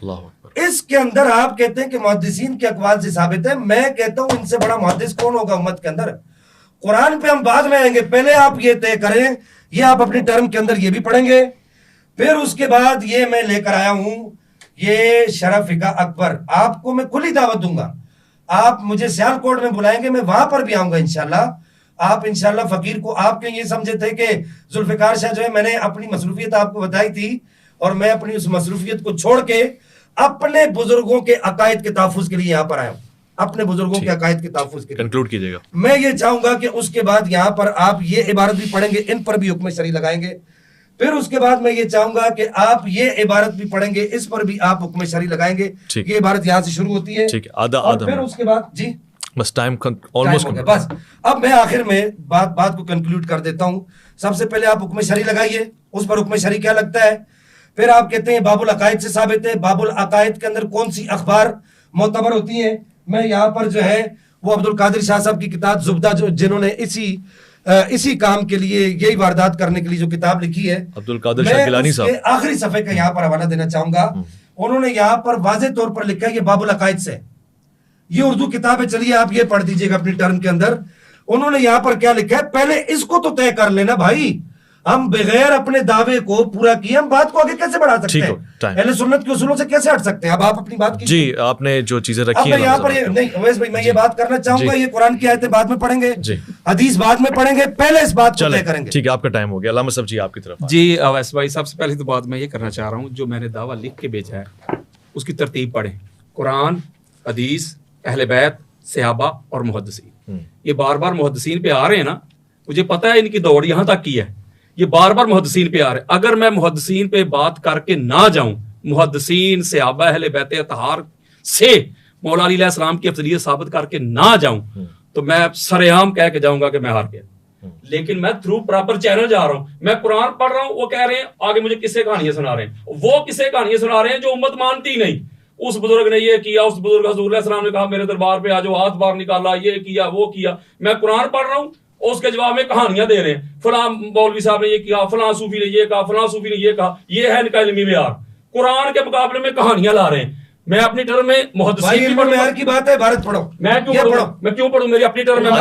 اللہ اکبر. اس کے اندر آپ کہتے ہیں کہ محدثین کے اقوال سے ثابت ہے. میں کہتا ہوں ان سے بڑا محدث کون ہوگا امت کے اندر؟ قرآن پہ ہم بعد میں آئیں گے، پہلے آپ یہ طے کریں. یہ آپ اپنی ٹرم کے اندر یہ بھی پڑھیں گے. پھر اس کے بعد یہ میں لے کر آیا ہوں یہ شرح فقہ اکبر. آپ کو میں کھلی دعوت دوں گا، آپ مجھے سیال کوٹ میں بلائیں گے، میں وہاں پر بھی آؤں گا انشاءاللہ. آپ انشاءاللہ فقیر کو آپ کے یہ سمجھے تھے کہ ذوالفقار شاہ جو ہے میں نے اپنی مصروفیت آپ کو بتائی تھی اور میں اپنی اس مصروفیت کو چھوڑ کے اپنے بزرگوں کے عقائد کے تحفظ کے لیے یہاں پر آیا ہوں، اپنے بزرگوں کے عقائد کے تحفظ کے لیے. کنکلوڈ کیجئے گا. میں یہ چاہوں گا کہ اس کے بعد یہاں پر آپ یہ عبارت بھی پڑھیں گے، ان پر بھی حکم شرعی لگائیں گے. پھر اس کے بعد میں یہ چاہوں گا کہ آپ یہ عبارت بھی پڑھیں گے، اس پر بھی آپ حکم شرعی لگائیں گے. یہ عبارت یہاں سے شروع ہوتی ہے. اور پھر اس کے بعد جی بس ٹائم آلموسٹ بس. اب میں آخر میں بات کو کنکلوڈ کر دیتا ہوں. سب سے پہلے آپ حکم شرعی لگائیے، اس پر حکم شرعی کیا لگتا ہے. پھر آپ کہتے ہیں باب العقائد سے ثابت ہے. باب العقائد کے اندر کون سی اخبار معتبر ہوتی ہیں. میں یہاں پر جو ہے وہ عبد القادر شاہ صاحب کی کتاب زبدہ، جو جنہوں نے اسی کام کے لیے، یہی واردات کرنے کے لیے جو کتاب لکھی ہے، عبد القادر شاہ گیلانی صاحب، میں آخری صفحے کا یہاں پر حوالہ دینا چاہوں گا. انہوں نے یہاں پر واضح طور پر لکھا ہے یہ باب العقائد سے، یہ اردو کتاب ہے. چلیے آپ یہ پڑھ دیجئے گا اپنی ٹرم کے اندر. انہوں نے یہاں پر کیا لکھا ہے، پہلے اس کو تو طے کر لینا بھائی. ہم بغیر اپنے دعوے کو پورا کیے ہم بات کو آگے کیسے بڑھا سکتے ہیں، اہل سنت کے اصولوں سے کیسے ہٹ سکتے ہیں. اب آپ اپنی بات کی جی، آپ نے جو چیزیں رکھی ہیں یہاں پر نہیں اویس بھائی، میں یہ بات کرنا چاہوں گا، یہ قرآن کی آیتیں بعد میں پڑھیں گے، حدیث بعد میں پڑھیں گے، پہلے اس بات کو طے کریں گے. ٹھیک ہے، آپ کا ٹائم ہو گیا. علامہ صاحب جی آپ کی طرف. جی اویس بھائی، سب سے پہلے تو بات میں یہ کرنا چاہ رہا ہوں، جو میں نے دعویٰ لکھ کے بھیجا ہے اس کی ترتیب پڑھیں. قرآن، حدیث، اہل بیت، صحابہ اور محدثین. یہ بار بار محدثین پہ آ رہے ہیں نا، مجھے پتہ ہے ان کی دوڑ یہاں تک کی ہے، یہ بار بار محدثین پہ آ رہے ہیں. اگر میں محدثین پہ بات کر کے نہ جاؤں، محدثین، صحابہ، اہل بیت اطہار سے مولا علی علیہ السلام کی افضلیت ثابت کر کے نہ جاؤں، تو میں سر عام کہہ کے جاؤں گا کہ میں ہار گیا. لیکن میں تھرو پراپر چینل جا رہا ہوں، میں قرآن پڑھ رہا ہوں، وہ کہہ رہے ہیں آگے مجھے قصے کہانیاں سنا رہے ہیں، وہ قصے کہانیاں سنا رہے ہیں جو امت مانتی نہیں. اس بزرگ نے یہ کیا، اس بزرگ حضور علیہ السلام نے کہا میرے دربار پہ آجو، ہاتھ باہر نکالا، یہ کیا وہ کیا. میں قرآن پڑھ رہا ہوں، اس کے جواب میں کہانیاں دے رہے ہیں، فلاں مولوی صاحب نے یہ کیا، فلاں صوفی نے یہ کہا، فلاں صوفی نے یہ کہا. یہ ہے ان کا علمی معیار. قرآن کے مقابلے میں کہانیاں لا رہے ہیں. میں اپنی ٹرم میں محدثین کی پڑھوں، معیار کی بات ہے، عبارت پڑھو. میں کیوں پڑھوں میری اپنی ٹرم میں.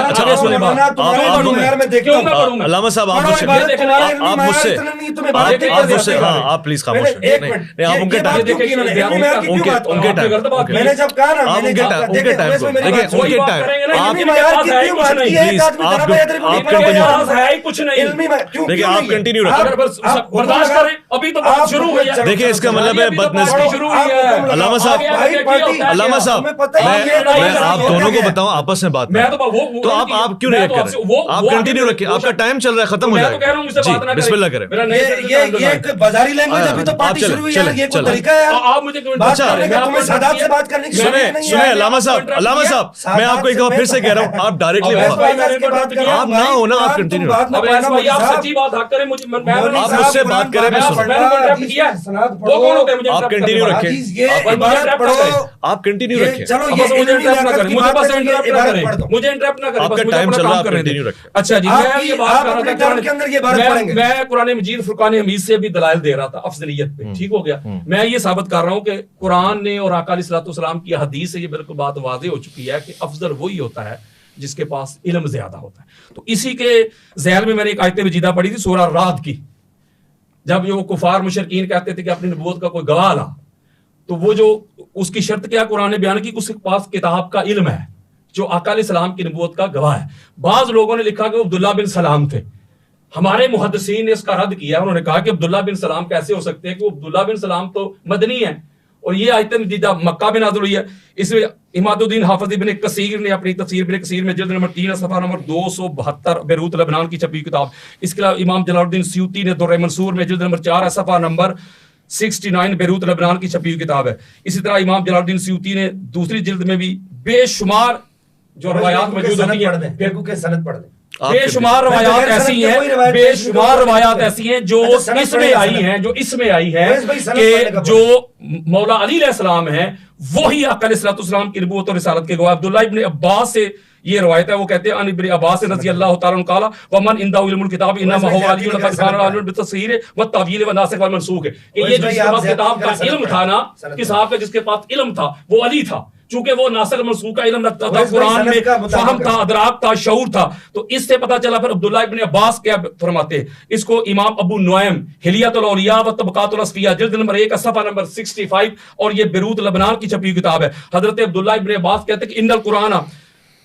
علامہ صاحب آپ مجھ سے آپ پلیز خاموش رہیں. آپ ان کے ٹائم میں نے جب کہا نا، آپ کنٹینیو رکھیں. دیکھیں اس کا مطلب ہے بدنسبی. علامہ صاحب میں آپ دونوں کو بتاؤں آپس میں بات تو آپ کیوں نہیں کر رہے؟ آپ کنٹینیو رکھیں، آپ کا ٹائم چل رہا ہے، ختم ہو جائے گا. جی بسم اللہ کریں. یہ بازاری لینگویج ابھی تو پارٹی شروع ہوئی ہے، یہ کوئی طریقہ ہے آپ مجھے سادات سے بات کرنے کی سنیں علامہ صاحب میں آپ کو ایک بار پھر سے کہہ رہا ہوں، آپ ڈائریکٹلی آپ نہ ہونا، آپ کنٹینیو آپ سچی بات حق کریں، آپ مجھ سے بات کریں، میں آپ کنٹینیو رکھیں، آپ کنٹینیو رکھیں. مجھے انٹرپٹ نہ کریں، آپ کا ٹائم چل رہا ہے، آپ کنٹینیو رکھیں. اچھا جی، میں یہ بات کر رہا تھا، میں قرآن مجید فرقان حمید سے بھی دلائل دے رہا تھا افضلیت پہ. ٹھیک ہو گیا. میں یہ ثابت کر رہا ہوں کہ قرآن نے اور آقا علیہ الصلوۃ والسلام کی حدیث سے یہ بالکل بات واضح ہو چکی ہے کہ افضل وہی ہوتا ہے جس کے پاس علم زیادہ ہوتا ہے. تو اسی کے ذیل میں نے ایک آیت مجیدہ پڑھی تھی سورہ رعد کی. جب وہ کفار مشرکین کہتے تھے کہ اپنی نبوت کا کوئی گواہ لا، تو وہ جو اس کی شرط کیا قرآن نے بیان کی، اس کے پاس کتاب کا علم ہے جو آقا علیہ السلام کی نبوت کا گواہ ہے. بعض لوگوں نے لکھا کہ وہ عبداللہ بن سلام تھے. ہمارے محدثین نے اس کا رد کیا، انہوں نے کہا کہ عبداللہ بن سلام کیسے ہو سکتے ہیں، کہ وہ عبداللہ بن سلام تو مدنی ہیں اور یہ آیت مجیدہ مکہ میں نازل ہوئی ہے. اس میں اماد الدین حافظ ابن کثیر نے اپنی تفسیر ابن کثیر میں جلد نمبر 3 صفحہ نمبر 272 بیروت لبنان کی چھپی کتاب. اس کے علاوہ امام جلال الدین سیوطی نے درر منصور میں جلد نمبر 4 صفحہ نمبر 69 بیروت لبنان کی چھپی ہوئی کتاب ہے. اسی طرح امام جلال الدین سیوطی نے دوسری جلد میں بھی بے شمار جو روایات موجود ہوتی ہیں، سند پڑھ دیں، بے شمار روایات ایسی ہیں، بے شمار روایات ایسی ہیں جو اس میں آئی ہیں کہ جو مولا علی علیہ السلام ہیں وہی آقا علیہ السلام کی نبوت اور رسالت کے گواہ. عبداللہ ابن عباس سے یہ روایت ہے، وہ کہتے ہیں ان ابن عباس رضی اللہ تعالی عنہ قال ومن عنده علم الكتاب انما هو علی لقد كان عالم بالتصحیح والتعویل والناسخ والمنسوخ. کہ یہ جس کے پاس کتاب کا علم تھا نا، کتاب کا جس کے پاس علم تھا وہ علی تھا، چونکہ وہ ناسخ منسوخ کا علم رکھتا تھا، قرآن میں فہم تھا، ادراک تھا، شعور تھا. تو اس سے پتہ چلا پھر عبداللہ ابن عباس کیا فرماتے ہیں. اس کو امام ابو نعیم حلیۃ الاولیاء و طبقات الاصفیاء جلد نمبر 1 صفحہ نمبر 65 اور یہ بیروت لبنان کی چھپی ہوئی کتاب ہے. حضرت عبداللہ ابن عباس کہتے ہیں کہ ان القرآن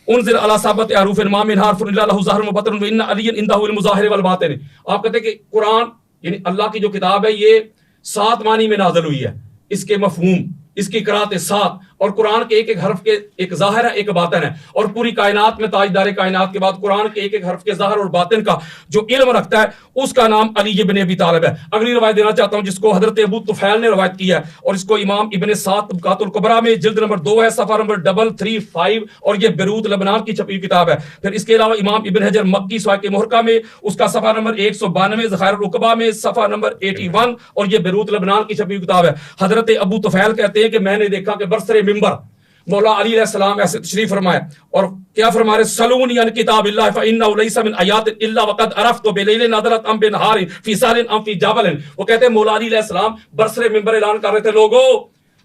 انزل علی ثابت حروف ما من حرف الا له ظاہر و باطن وان علی عنده المظاہر والباطن. آپ کہتے ہیں کہ قرآن یعنی اللہ کی جو کتاب ہے یہ 7 معنی میں نازل ہوئی ہے. اس کے مفہوم، اس کی قرات 7 اور قرآن کے ایک ایک حرف کے ایک ظاہر ہے ایک باطن ہے. اور پوری کائنات میں تاجدار کائنات کے بعد قرآن کے ایک ایک حرف کے ظاہر اور باطن کا جو علم رکھتا ہے اس کا نام علی ابن ابی طالب ہے. اگلی روایت دینا چاہتا ہوں جس کو حضرت ابو طفیل نے روایت کی ہے اور اس کو امام ابن سعد طبقات الکبریٰ میں جلد نمبر 2 ہے صفحہ نمبر 335 اور یہ بیروت لبنان کی چھپی کتاب ہے. پھر اس کے علاوہ امام ابن حجر مکی سواق محرقہ میں اس کا صفحہ نمبر 192 ذخائر العقبہ میں صفحہ نمبر 81 اور یہ بیروت لبنان کی چھپی کتاب ہے. حضرت ابو طفیل کہتے ہیں کہ میں نے دیکھا کہ برسر منبر مولا علی علیہ السلام ایسے تشریف فرمائے اور کیا فرما رہے سلونی عن کتاب اللہ فإنه ليس من آیات الا وقد عرفت بلیل نادرت ام بنہار فی سال ام فی جبل. وہ کہتے ہیں مولا علی علیہ السلام برسر منبر اعلان کر رہے تھے لوگوں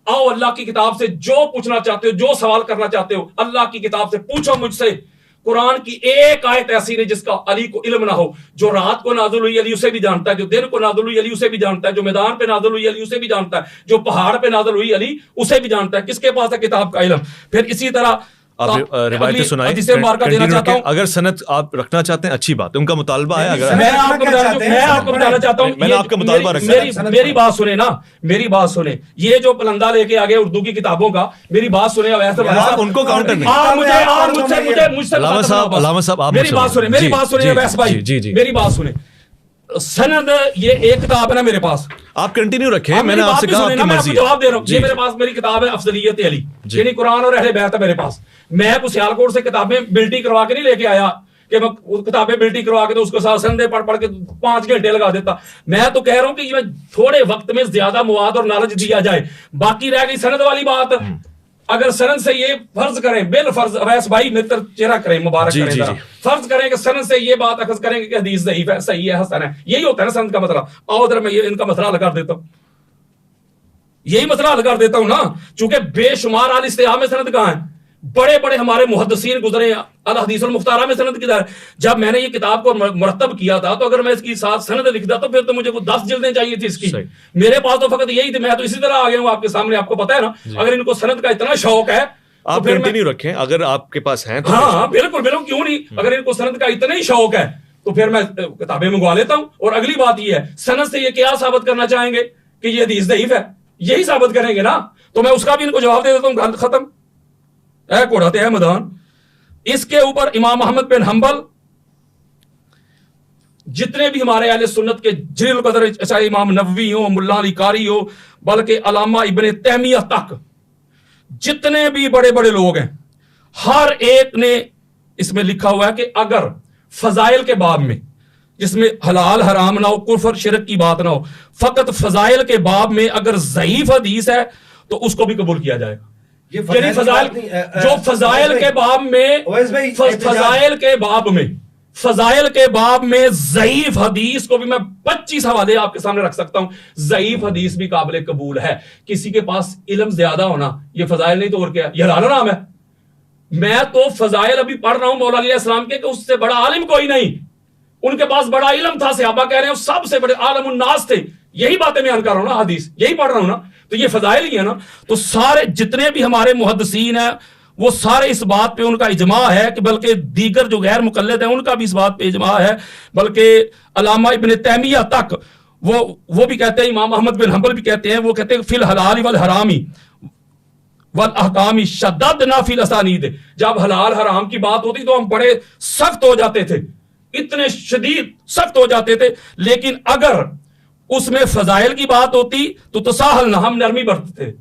آؤ اللہ کی کتاب سے جو پوچھنا چاہتے ہو جو سوال کرنا چاہتے ہو اللہ کی کتاب سے پوچھو مجھ سے. قرآن کی ایک آیت ایسی نہیں جس کا علی کو علم نہ ہو. جو رات کو نازل ہوئی علی اسے بھی جانتا ہے, جو دن کو نازل ہوئی علی اسے بھی جانتا ہے, جو میدان پہ نازل ہوئی علی اسے بھی جانتا ہے, جو پہاڑ پہ نازل ہوئی علی اسے بھی جانتا ہے. کس کے پاس ہے کتاب کا علم؟ پھر اسی طرح آپ روایتیں سنائیں, اگر سند آپ رکھنا چاہتے ہیں اچھی بات ہے, ان کا مطالبہ ہے. اگر میں آپ کو بتانا چاہتا ہوں, میں نے آپ کا مطالبہ رکھا, میری بات سنیں نا, میری بات سنیں. یہ جو پلندہ لے کے آگے اردو کی کتابوں کا, میری بات سنیں. آپ ان کو کاؤنٹر نہیں, علامہ صاحب میری بات سنیں, میری بات سنیں ویس بھائی, میری بات سنیں. سند یہ ایک کتاب ہے نا میرے پاس, آپ کنٹینیو رکھیں. میں نے آپ سے کہا آپ کی مرضی ہے, جواب دے رہا ہوں. یہ میرے پاس میری کتاب ہے افضلیت علی, یعنی قرآن اور اہل بیت ہے میرے پاس. میں کو سیالکوٹ سے کتابیں بلٹی کروا کے نہیں لے کے آیا کہ میں کتابیں بلٹی کروا کے تو اس کو ساتھ سندے پڑھ کے 5 گھنٹے لگا دیتا. میں تو کہہ رہا ہوں کہ یہ تھوڑے وقت میں زیادہ مواد اور نالج دیا جائے. باقی رہ گئی سند والی بات. اگر سند سے یہ فرض کریں, بال فرض اویس بھائی میرے طرف چہرہ کریں, مبارک کریں, فرض کریں کہ سند سے یہ بات اخذ کریں کہ حدیث ضعیف ہے, صحیح ہے, حسن ہے. یہی ہوتا ہے نا سند کا مسئلہ. آؤ ادھر میں یہ ان کا مسئلہ حل کر دیتا ہوں, یہی مسئلہ حل کر دیتا ہوں نا. چونکہ بے شمار اہل استحاہ میں سند کہاں ہیں, بڑے بڑے ہمارے محدثین گزرے الحدیث المختارہ میں سند کدھر ہے. جب میں نے یہ کتاب کو مرتب کیا تھا تو اگر میں اس کی ساتھ سند لکھتا تو پھر تو مجھے وہ 10 جلدیں چاہیے تھی اس کی. میرے پاس تو فقط یہی تھی, میں تو اسی طرح آ گیا ہوں آپ کے سامنے. آپ کو پتا ہے نا, اگر ان کو سند کا اتنا شوق ہے آپ کنٹینیو رکھیں اگر آپ کے پاس ہیں. ہاں بالکل بالکل, کیوں نہیں. اگر ان کو سند کا اتنا ہی شوق ہے تو پھر میں کتابیں منگوا لیتا ہوں. اور اگلی بات یہ ہے, سند سے یہ کیا ثابت کرنا چاہیں گے کہ یہ حدیث ضعیف ہے, یہی ثابت کریں گے نا. تو میں اس کا بھی ان کو جواب دے دیتا ہوں, ختم. اے کوڑاتے ہیں میدان. اس کے اوپر امام احمد بن حنبل, جتنے بھی ہمارے اہل سنت کے جلیل القدر, چاہے امام نووی ہو, ملا علی قاری ہو, بلکہ علامہ ابن تیمیہ تک, جتنے بھی بڑے بڑے لوگ ہیں, ہر ایک نے اس میں لکھا ہوا ہے کہ اگر فضائل کے باب میں, جس میں حلال حرام نہ ہو, کفر شرک کی بات نہ ہو, فقط فضائل کے باب میں اگر ضعیف حدیث ہے تو اس کو بھی قبول کیا جائے گا. یعنی فضائل جو فضائل کے باب میں, فضائل کے باب میں ضعیف حدیث کو بھی میں 25 حوالے آپ کے سامنے رکھ سکتا ہوں. ضعیف حدیث بھی قابل قبول ہے. کسی کے پاس علم زیادہ ہونا یہ فضائل نہیں تو اور کیا, یہ حلال حرام ہے. میں تو فضائل ابھی پڑھ رہا ہوں مولا علیہ السلام کے, کہ اس سے بڑا عالم کوئی نہیں. ان کے پاس بڑا علم تھا, صحابہ کہہ رہے ہیں سب سے بڑے عالم الناس تھے. یہی باتیں بیان کر رہا ہوں نا, حدیث یہی پڑھ رہا ہوں نا, تو یہ فضائل ہی ہے نا. تو سارے جتنے بھی ہمارے محدثین ہیں وہ سارے اس بات پہ ان کا اجماع ہے, کہ بلکہ دیگر جو غیر مقلد ہیں ان کا بھی اس بات پہ اجماع ہے. بلکہ علامہ ابن تیمیہ تک وہ بھی کہتے ہیں, امام احمد بن حنبل بھی کہتے ہیں, وہ کہتے ہیں فی الحلال والحرامی والاحکام شددنا فی الاسانید. جب حلال حرام کی بات ہوتی تو ہم بڑے سخت ہو جاتے تھے, اتنے شدید سخت ہو جاتے تھے. لیکن اگر اس میں فضائل کی بات ہوتی تو تساہل نہ, ہم نرمی برتتے تھے.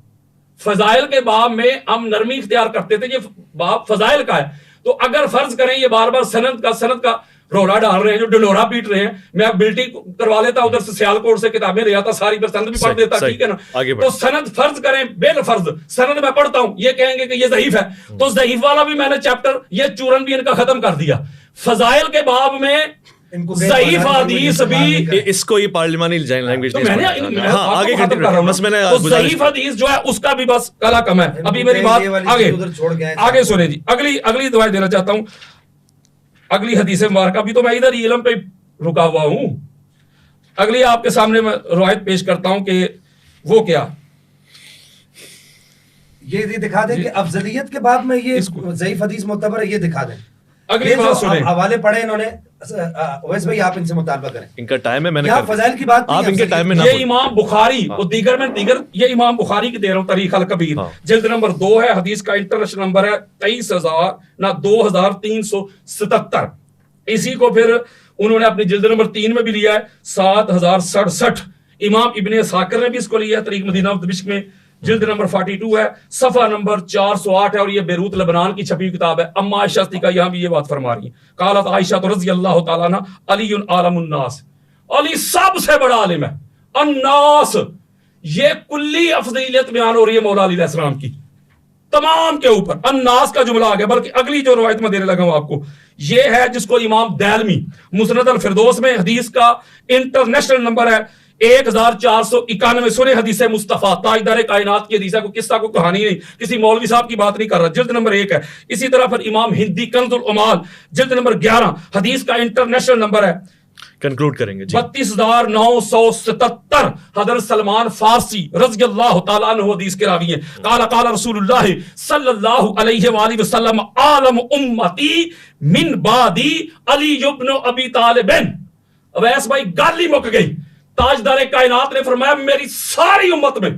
فضائل کے باب میں ہم نرمی اختیار کرتے تھے, یہ باب فضائل کا ہے. تو اگر فرض کریں یہ بار بار سند کا رولا ڈال رہے ہیں, جو ڈنڈورا پیٹ رہے ہیں, میں بلٹی کروا لیتا ادھر سے سیالکوٹ سے کتابیں لے آتا ساری, پر سند بھی پڑھ دیتا, ٹھیک ہے نا. تو سند فرض کریں بال فرض سند میں پڑھتا ہوں, یہ کہیں گے کہ یہ ضعیف ہے, تو ضعیف والا بھی میں نے چیپٹر یہ چورن بھی ان کا ختم کر دیا. فضائل کے باب میں ضعیف حدیث بھی, اس کو یہ پارلیمانی لینگویج آگے ضعیف حدیث جو ہے اس کا بھی بس کلا کم ہے. ابھی میری بات آگے سنیں جی. اگلی دعائیں دینا چاہتا ہوں, اگلی حدیث مبارکہ بھی, تو میں ادھر علم پہ رکا ہوا ہوں. اگلی آپ کے سامنے میں روایت پیش کرتا ہوں کہ وہ کیا, یہ دکھا دیں کہ افضلیت کے بعد میں یہ ضعیف حدیث معتبر ہے، یہ دکھا دیں. اگلی بات سنیں. حوالے پڑھے انہوں نے. اویس بھائی آپ ان سے مطالبہ کریں. ان کا ٹائم ہے، میں نے فضائل کی بات آپ ان کے ٹائم میں نہ یہ امام بخاری اور دیگر یہ امام بخاری کی دے رہا ہوں تاریخ الکبیر جلد نمبر 2 ہے، حدیث کا انٹرنیشنل نمبر ہے 23,2377. اسی کو پھر انہوں نے اپنی جلد نمبر 3 میں بھی لیا ہے 7067. امام ابن ساکر نے بھی اس کو لیا ہے طریق مدینہ دمشق میں، جلد نمبر 42 ہے، صفحہ نمبر 408 ہے، اور یہ بیروت لبنان کی چھپی کتاب ہے. اما عائشہ صدیقہ یہاں بھی یہ بات فرما رہی ہیں. قالت عائشہ رضی اللہ تعالیٰ عنہ علی عالم الناس، علی سب سے بڑا عالم ہے. الناس، یہ کلی افضلیت بیان ہو رہی ہے مولا علی علیہ السلام کی تمام کے اوپر. الناس کا جملہ آ گیا. بلکہ اگلی جو روایت میں دینے لگا ہوں آپ کو، یہ ہے جس کو امام دہلوی مسند الفردوس میں حدیث کا انٹرنیشنل نمبر ہے 1491. سنے حدیث مصطفیٰ تاجدار کائنات کی حدیث ہے، کوئی قصہ کو کہانی نہیں، کسی مولوی صاحب کی بات نہیں کر رہا. جلد نمبر 1 ہے. اسی طرح پھر امام ہندی کنز العمال جلد نمبر 11 حدیث کا انٹرنیشنل نمبر ہے. کنکلوڈ کریں گے 32,977. حضرت سلمان فارسی رضی اللہ تعالیٰ عنہ حدیث کے راوی ہیں. قال قال رسول اللہ صلی اللہ علیہ وآلہ وسلم عالم امتی من بعدی علی ابن ابی طالب. اویس بھائی گل ہی مک گئی. تاجدار کائنات نے فرمایا میری ساری امت میں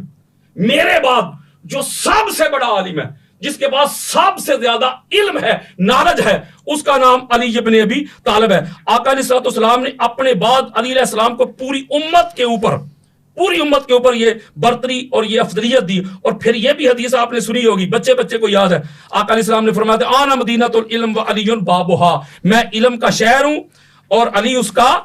میرے بعد جو سب سے بڑا عالم ہے، جس کے پاس سب سے زیادہ علم ہے، نالج ہے، اس کا نام علی ابن ابی طالب ہے. آقا علیہ السلام نے اپنے بعد علی علیہ السلام کو پوری امت کے اوپر یہ برتری اور یہ افضلیت دی. اور پھر یہ بھی حدیث آپ نے سنی ہوگی، بچے کو یاد ہے. آقا علیہ السلام نے فرمایا تھا آنا مدینۃ العلم و علی بابھا، میں علم کا شہر ہوں اور علی اس کا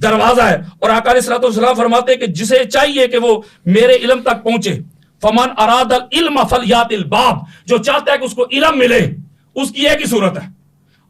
دروازہ ہے. اور آقا علیہ السلام فرماتے ہیں کہ جسے چاہیے کہ وہ میرے علم تک پہنچے، فمن اراد العلم فلیات الباب، جو چاہتا ہے کہ اس کو علم ملے اس کی ایک ہی صورت ہے،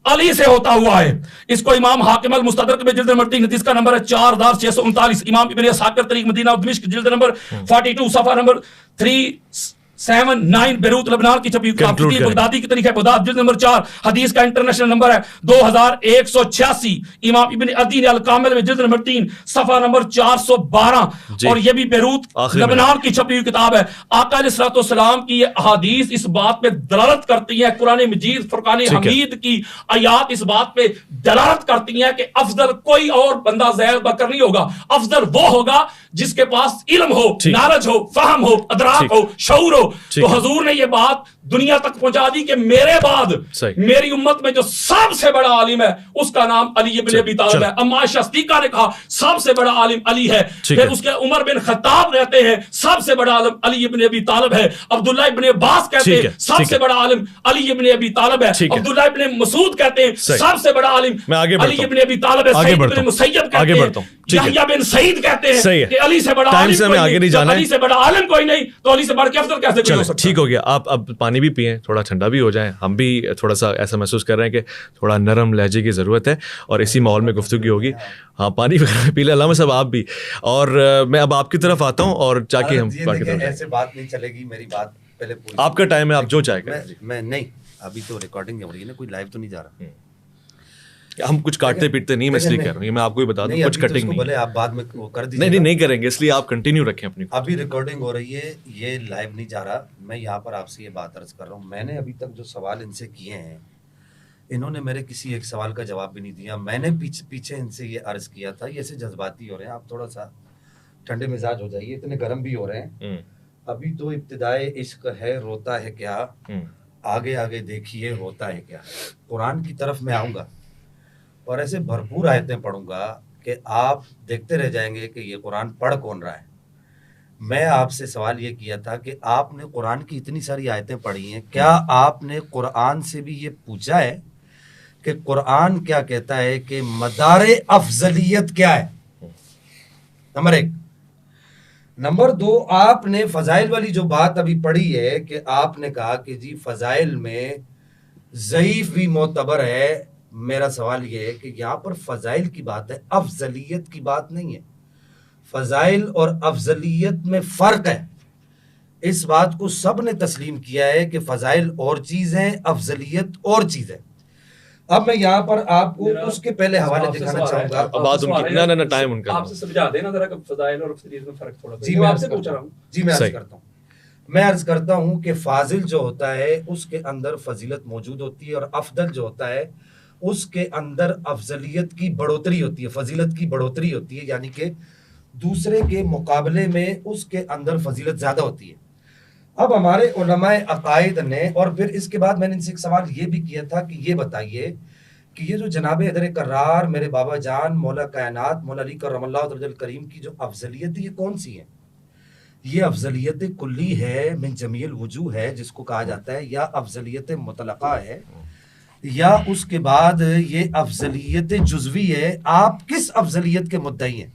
علی سے ہوتا ہوا ہے. اس کو امام حاکم المستدرک میں جلد نمبر 3 حدیث کا نمبر ہے 4639. امام ابن ساکر طریق مدینہ دمشق جلد نمبر 42 صفحہ نمبر 379 بیروت لبنان کی چھپی بغدادی کی طریق ہے بغداد جلد نمبر 4 حدیث کا انٹرنیشنل نمبر ہے 2186. امام ابن عدی الکامل میں جلد نمبر 3 صفحہ نمبر 412. اور یہ بھی بیروت لبنان کی چھپی ہوئی کتاب ہے. آقا علیہ السلام کی یہ احادیث اس بات پہ دلالت کرتی ہیں، قرآن مجید فرقان حمید کی آیات اس بات پہ دلالت کرتی ہیں کہ افضل کوئی اور بندہ زید بکر نہیں ہوگا. افضل وہ ہوگا جس کے پاس علم ہو، نالج ہو، فہم ہو، ادراک ہو، شعور ہو. تو حضور نے یہ بات دنیا تک پہنچا دی کہ میرے بعد میری امت میں جو سب سے بڑا عالم ہے اس کا نام علی ابن ابی طالب ہے. اما عائشہ صدیقہ نے کہا سب سے بڑا عالم علی ہے. پھر اس کے عمر بن خطاب رہتے ہیں سب سے بڑا عالم علی ابن ابی طالب ہے. عبداللہ ابن عباس کہتے ہیں سب سے بڑا عالم علی ابن ابی طالب ہے. عبداللہ ابن مسعود کہتے ہیں سب سے بڑا عالم علی ابن ابی طالب ہے. سعید بن مسیب کہتے ہیں، یحییٰ بن سعید کہتے ہیں کہ علی سے بڑا عالم کوئی نہیں، علی سے بڑا عالم کوئی نہیں تو علی سے بڑھ کے افضل کیسے کوئی ہو سکتا ہے. ٹھیک ہو گیا. آپ اب پانی بھی پئیں، تھوڑا ٹھنڈا بھی ہو جائیں. ہم بھی تھوڑا سا ایسا محسوس کر رہے ہیں کہ تھوڑا نرم لہجے کی ضرورت ہے اور اسی ماحول میں گفتگو ہوگی. ہاں پانی وغیرہ پی لیں علامہ صاحب آپ بھی. اور میں اب آپ کی طرف آتا ہوں اور جا کے ہم ایسے بات نہیں چلے گی. میری بات پہلے آپ کا ٹائم ہے، آپ جو چاہے کریں. میں نہیں، ابھی تو ریکارڈنگ ہو رہی ہے نا، کوئی لائیو تو نہیں جا رہا. ہم کچھ کاٹتے پیٹتے نہیں، میں اس لیے کہہ رہا ہوں، میں آپ کو بھی بتا دوں کچھ کٹنگ نہیں. بولے آپ بعد میں وہ کر دیجیے. نہیں کریں گے، اس لیے آپ کنٹینیو رکھیں اپنی. ابھی ریکارڈنگ ہو رہی ہے، یہ لائیو نہیں جا رہا. میں یہاں پر آپ سے یہ بات عرض کر رہا ہوں، میں نے ابھی تک جو سوال ان سے کیے ہیں انہوں نے میرے کسی ایک سوال کا جواب بھی نہیں دیا. میں نے پیچھے ان سے یہ عرض کیا تھا، یہ ایسے جذباتی ہو رہے ہیں، آپ تھوڑا سا ٹھنڈے مزاج ہو جائیے، اتنے گرم بھی ہو رہے ہیں. ابھی تو ابتدائے عشق ہے، روتا ہے کیا، آگے آگے دیکھیے ہوتا ہے کیا. قرآن کی طرف میں آؤں گا اور ایسے بھرپور آیتیں پڑھوں گا کہ آپ دیکھتے رہ جائیں گے کہ یہ قرآن پڑھ کون رہا ہے. میں آپ سے سوال یہ کیا تھا کہ آپ نے قرآن کی اتنی ساری آیتیں پڑھی ہیں، کیا آپ نے قرآن سے بھی یہ پوچھا ہے کہ قرآن کیا کہتا ہے کہ مدار افضلیت کیا ہے؟ نمبر 1. نمبر 2، آپ نے فضائل والی جو بات ابھی پڑھی ہے کہ آپ نے کہا کہ جی فضائل میں ضعیف بھی معتبر ہے. میرا سوال یہ ہے کہ یہاں پر فضائل کی بات ہے، افضلیت کی بات نہیں ہے. فضائل اور افضلیت میں فرق ہے. اس بات کو سب نے تسلیم کیا ہے کہ فضائل اور چیز ہیں، افضلیت اور چیز ہے. اب میں یہاں پر آپ کو اس کے پہلے حوالے دکھانا چاہوں گا. بات ان کی نہ ٹائم ان کا آپ سے سمجھا دینا ذرا کہ فضائل اور افضلیت میں فرق تھوڑا. جی میں آپ سے پوچھ رہا ہوں. جی میں عرض کرتا ہوں. میں عرض کرتا ہوں کہ فاضل جو ہوتا ہے اس کے اندر فضیلت موجود ہوتی ہے، اور افضل جو ہوتا ہے اس کے اندر افضلیت کی بڑھوتری ہوتی ہے، فضیلت کی بڑھوتری ہوتی ہے، یعنی کہ دوسرے کے مقابلے میں اس کے اندر فضیلت زیادہ ہوتی ہے۔ اب ہمارے علماء عقائد نے، اور پھر اس کے بعد میں نے ان سے ایک سوال یہ بھی کیا تھا کہ یہ بتائیے کہ یہ جو جناب حیدر کرار میرے بابا جان مولا کائنات مولا علی کرم اللہ وجہ الکریم کی جو افضلیت ہے یہ کون سی ہے؟ یہ افضلیت کلی ہے، من جمیع الوجوہ ہے جس کو کہا جاتا ہے، یا افضلیت مطلقہ ہے، یا اس کے بعد یہ افضلیت جزوی ہے؟ آپ کس افضلیت کے مدعی ہیں؟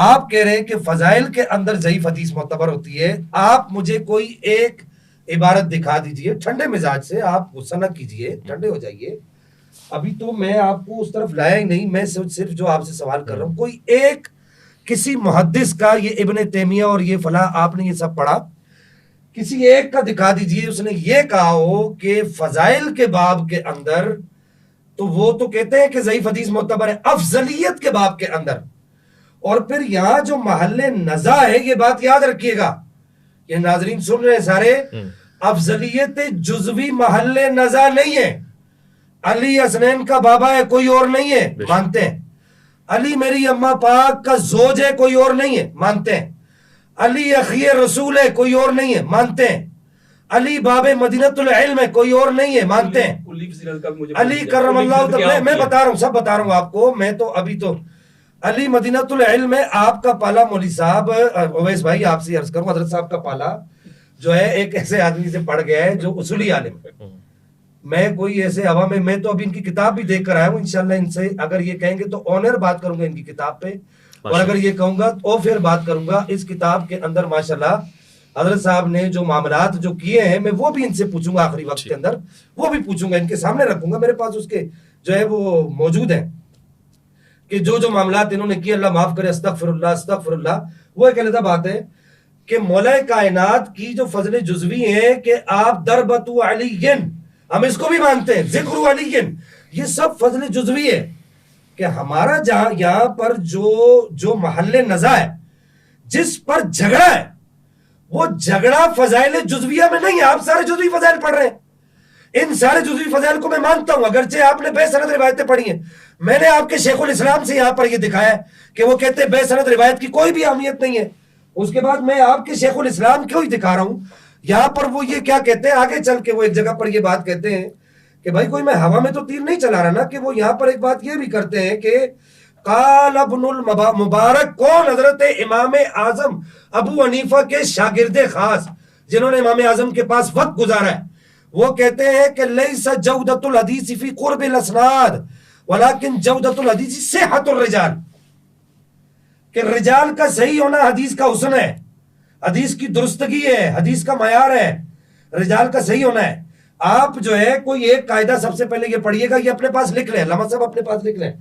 آپ کہہ رہے ہیں کہ فضائل کے اندر ضعیف حدیث معتبر ہوتی ہے، آپ مجھے کوئی ایک عبارت دکھا دیجئے ٹھنڈے مزاج سے، آپ غصہ نہ کیجئے، ٹھنڈے ہو جائیے، ابھی تو میں آپ کو اس طرف لایا ہی نہیں، میں صرف جو آپ سے سوال کر رہا ہوں، کوئی ایک کسی محدث کا، یہ ابن تیمیہ اور یہ فلاں آپ نے یہ سب پڑھا، کسی ایک کا دکھا دیجئے اس نے یہ کہا ہو کہ فضائل کے باب کے اندر تو وہ تو کہتے ہیں کہ ضعیف حدیث معتبر ہے، افضلیت کے باب کے اندر۔ اور پھر یہاں جو محل نزاع ہے، یہ بات یاد رکھیے گا، یہ ناظرین سن رہے ہیں سارے، افضلیت جزوی محل نزاع نہیں ہے۔ علی حسنین کا بابا ہے، کوئی اور نہیں ہے، مانتے ہیں۔ علی میری اماں پاک کا زوج ہے، کوئی اور نہیں ہے، مانتے ہیں۔ علی اخی رسول ہے، کوئی اور نہیں ہے، مانتے ہیں۔ علی باب مدینۃ العلم ہے، کوئی اور نہیں ہے، مانتے ہیں۔ علی کرم اللہ، میں بتا رہا ہوں، سب بتا رہا ہوں آپ کو، میں تو ابھی تو علی مدینۃ العلم ہے۔ آپ کا پالا مولوی صاحب اویس بھائی، آپ سے عرض کروں، حضرت صاحب کا پالا جو ہے ایک ایسے آدمی سے پڑھ گیا ہے جو اصولی عالم ہے، میں کوئی ایسے ہوا میں تو ابھی ان کی کتاب بھی دیکھ کر آیا ہوں، انشاءاللہ ان سے اگر یہ کہیں گے تو آنر بات کروں گا ان کی کتاب پہ، اور اگر یہ کہوں گا تو پھر بات کروں گا اس کتاب کے اندر۔ ماشاءاللہ حضرت صاحب نے جو معاملات جو کیے ہیں، میں وہ بھی ان سے پوچھوں گا آخری وقت کے اندر، وہ بھی پوچھوں گا، ان کے سامنے رکھوں گا، میرے پاس اس کے جو ہے وہ موجود ہیں کہ جو معاملات انہوں نے کیے، اللہ معاف کرے، استغفر اللہ استغفر اللہ۔ وہ ایک علیحدہ بات ہے کہ مولا کائنات کی جو فضل جزوی ہے کہ آپ دربت علی، ہم اس کو بھی مانتے ہیں، ذکر علی، یہ سب فضل جزوی ہے کہ ہمارا جہاں یہاں پر جو محل نزاع ہے، جس پر جھگڑا ہے، وہ جھگڑا فضائل جزویہ میں نہیں ہے۔ آپ سارے جزوی فضائل پڑھ رہے ہیں، ان سارے جزوی فضائل کو میں مانتا ہوں، اگرچہ آپ نے بے سند روایتیں پڑھی ہیں۔ میں نے آپ کے شیخ الاسلام سے یہاں پر یہ دکھایا ہے کہ وہ کہتے ہیں بے سند روایت کی کوئی بھی اہمیت نہیں ہے۔ اس کے بعد میں آپ کے شیخ الاسلام کیوں ہی دکھا رہا ہوں، یہاں پر وہ یہ کیا کہتے ہیں، آگے چل کے وہ ایک جگہ پر یہ بات کہتے ہیں کہ بھائی کوئی میں ہوا میں تو تیر نہیں چلا رہا نا، کہ وہ یہاں پر ایک بات یہ بھی کرتے ہیں کہ قال ابن المبارک، کون؟ حضرت امام اعظم ابو حنیفہ کے شاگرد خاص، جنہوں نے امام اعظم کے پاس وقت گزارا ہے، وہ کہتے ہیں کہ لیس جودۃ الحدیث فی قرب الاسناد ولکن جودۃ الحدیث صحۃ الرجال، کہ رجال کا صحیح ہونا حدیث کا حسن ہے، حدیث کی درستگی ہے، حدیث کا معیار ہے، رجال کا صحیح ہونا ہے۔ آپ جو ہے کوئی ایک قاعدہ سب سے پہلے یہ پڑھیے گا، یہ اپنے پاس لکھ لیں، علامہ صاحب اپنے پاس لکھ لیں،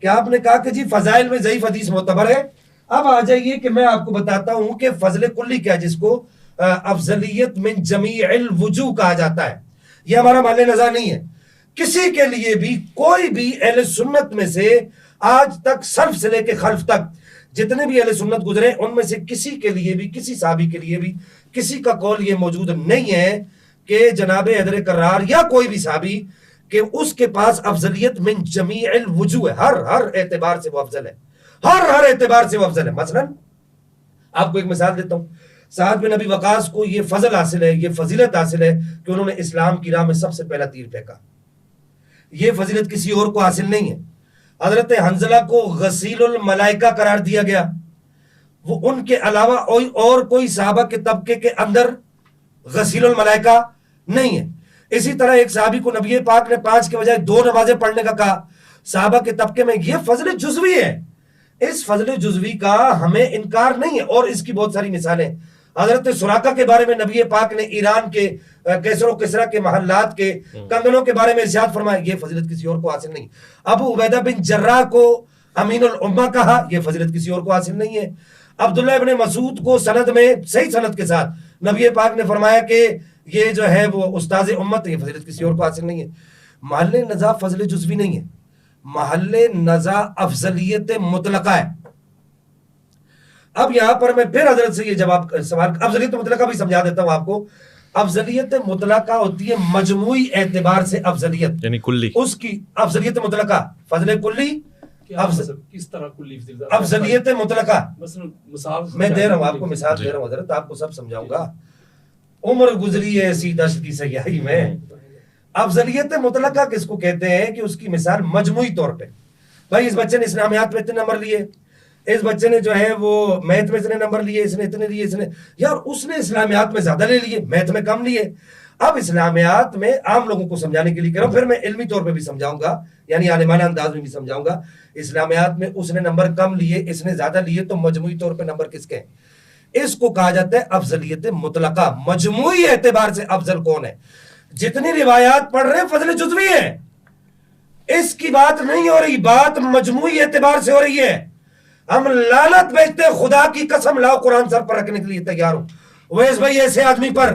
کہ آپ نے کہا کہ جی فضائل میں ضعیف حدیث معتبر ہے۔ اب آ جائیے کہ میں آپ کو بتاتا ہوں کہ فضل کلی کیا، جس کو افضلیت من جمیع الوجوہ کہا جاتا ہے، یہ ہمارا محل نزاع نہیں ہے۔ کسی کے لیے بھی، کوئی بھی اہل سنت میں سے آج تک سلف سے لے کے خلف تک جتنے بھی اہل سنت گزرے، ان میں سے کسی کے لیے بھی، کسی صحابی کے لیے بھی کسی کا قول یہ موجود نہیں ہے کہ جناب حیدر کرار یا کوئی بھی صحابی کہ اس کے پاس افضلیت من جمیع الوجوہ ہے، ہر اعتبار سے وہ افضل ہے، ہر اعتبار سے وہ افضل ہے۔ مثلا آپ کو ایک مثال دیتا ہوں، سعد بن ابی وقاص کو یہ فضل حاصل ہے، یہ فضیلت حاصل ہے کہ انہوں نے اسلام کی راہ میں سب سے پہلا تیر پھینکا، یہ فضیلت کسی اور کو حاصل نہیں ہے۔ حضرت حنظلہ کو غسیل الملائکہ قرار دیا گیا، وہ ان کے علاوہ اور کوئی صحابہ کے طبقے کے اندر غسیل الملائکہ نہیں ہے۔ اسی طرح ایک صحابی کو نبی پاک نے 5 کے بجائے 2 نمازیں پڑھنے کا کہا، صحابہ کے طبقے میں، یہ فضل جزوی ہے۔ اس فضل جزوی کا ہمیں انکار نہیں ہے، اور اس کی بہت ساری مثالیں۔ حضرت سراقہ کے بارے میں نبی پاک نے ایران کے کیسر و کسرا کے محلات کے کنگنوں کے بارے میں ارشاد فرمایا، یہ فضیلت کسی اور کو حاصل نہیں۔ ابو عبیدہ بن جراح کو امین الامہ کہا، یہ فضیلت کسی اور کو حاصل نہیں ہے۔ عبداللہ ابن مسعود کو سند میں صحیح سند کے ساتھ نبی پاک نے فرمایا کہ یہ جو ہے وہ استاذ امت ہے، یہ فضیلت کسی اور کو حاصل نہیں ہے۔ محل نزاع فضل جزوی نہیں ہے، محل نزاع افضلیت مطلقہ ہے۔ اب یہاں پر میں پھر حضرت سے یہ جواب سوال افضلیت مطلقہ بھی سمجھا دیتا ہوں آپ کو. افضلیت مطلقہ ہوتی ہے مجموعی اعتبار سے افضلیت, یعنی کلی, اس کی افضلیت مطلقہ, فضل کلی, کس طرح کلی افضلیت مطلقہ. مثال میں دے رہا ہوں آپ کو, مثال دے رہا ہوں حضرت, آپ کو سب سمجھاؤں گا. عمر گزری ہے ایسی دشت کی سیاہی میں. افضلیت مطلقہ کس کو کہتے ہیں کہ اس کی مثال مجموعی طور پہ, بھائی اس بچے نے اسلامیات میں اتنے نمبر لیے, اس بچے نے جو ہے وہ میتھ میں اتنے نمبر لیے, اس نے اتنے لیے, اس نے یار اس نے اسلامیات میں زیادہ لے لیے, میتھ میں کم لیے. اب اسلامیات میں عام لوگوں کو سمجھانے کے لیے کہہ رہا ہوں, پھر میں علمی طور پہ بھی سمجھاؤں گا, یعنی عالمانہ انداز میں بھی سمجھاؤں گا. اسلامیات میں اس نے نمبر کم لیے, اس نے زیادہ لیے, تو مجموعی طور پہ نمبر کس کے ہیں؟ اس کو کہا جاتا ہے افضلیت مطلقہ. مجموعی اعتبار سے افضل کون ہے؟ جتنی روایات پڑھ رہے ہیں فضل جزوی ہے, اس کی بات نہیں ہو رہی, بات مجموعی اعتبار سے ہو رہی ہے. ہم لعنت بیچتے ہیں, خدا کی قسم لاؤ قرآن سر پر رکھنے کے لیے تیار ہوں. ویس بھائی ایسے آدمی پر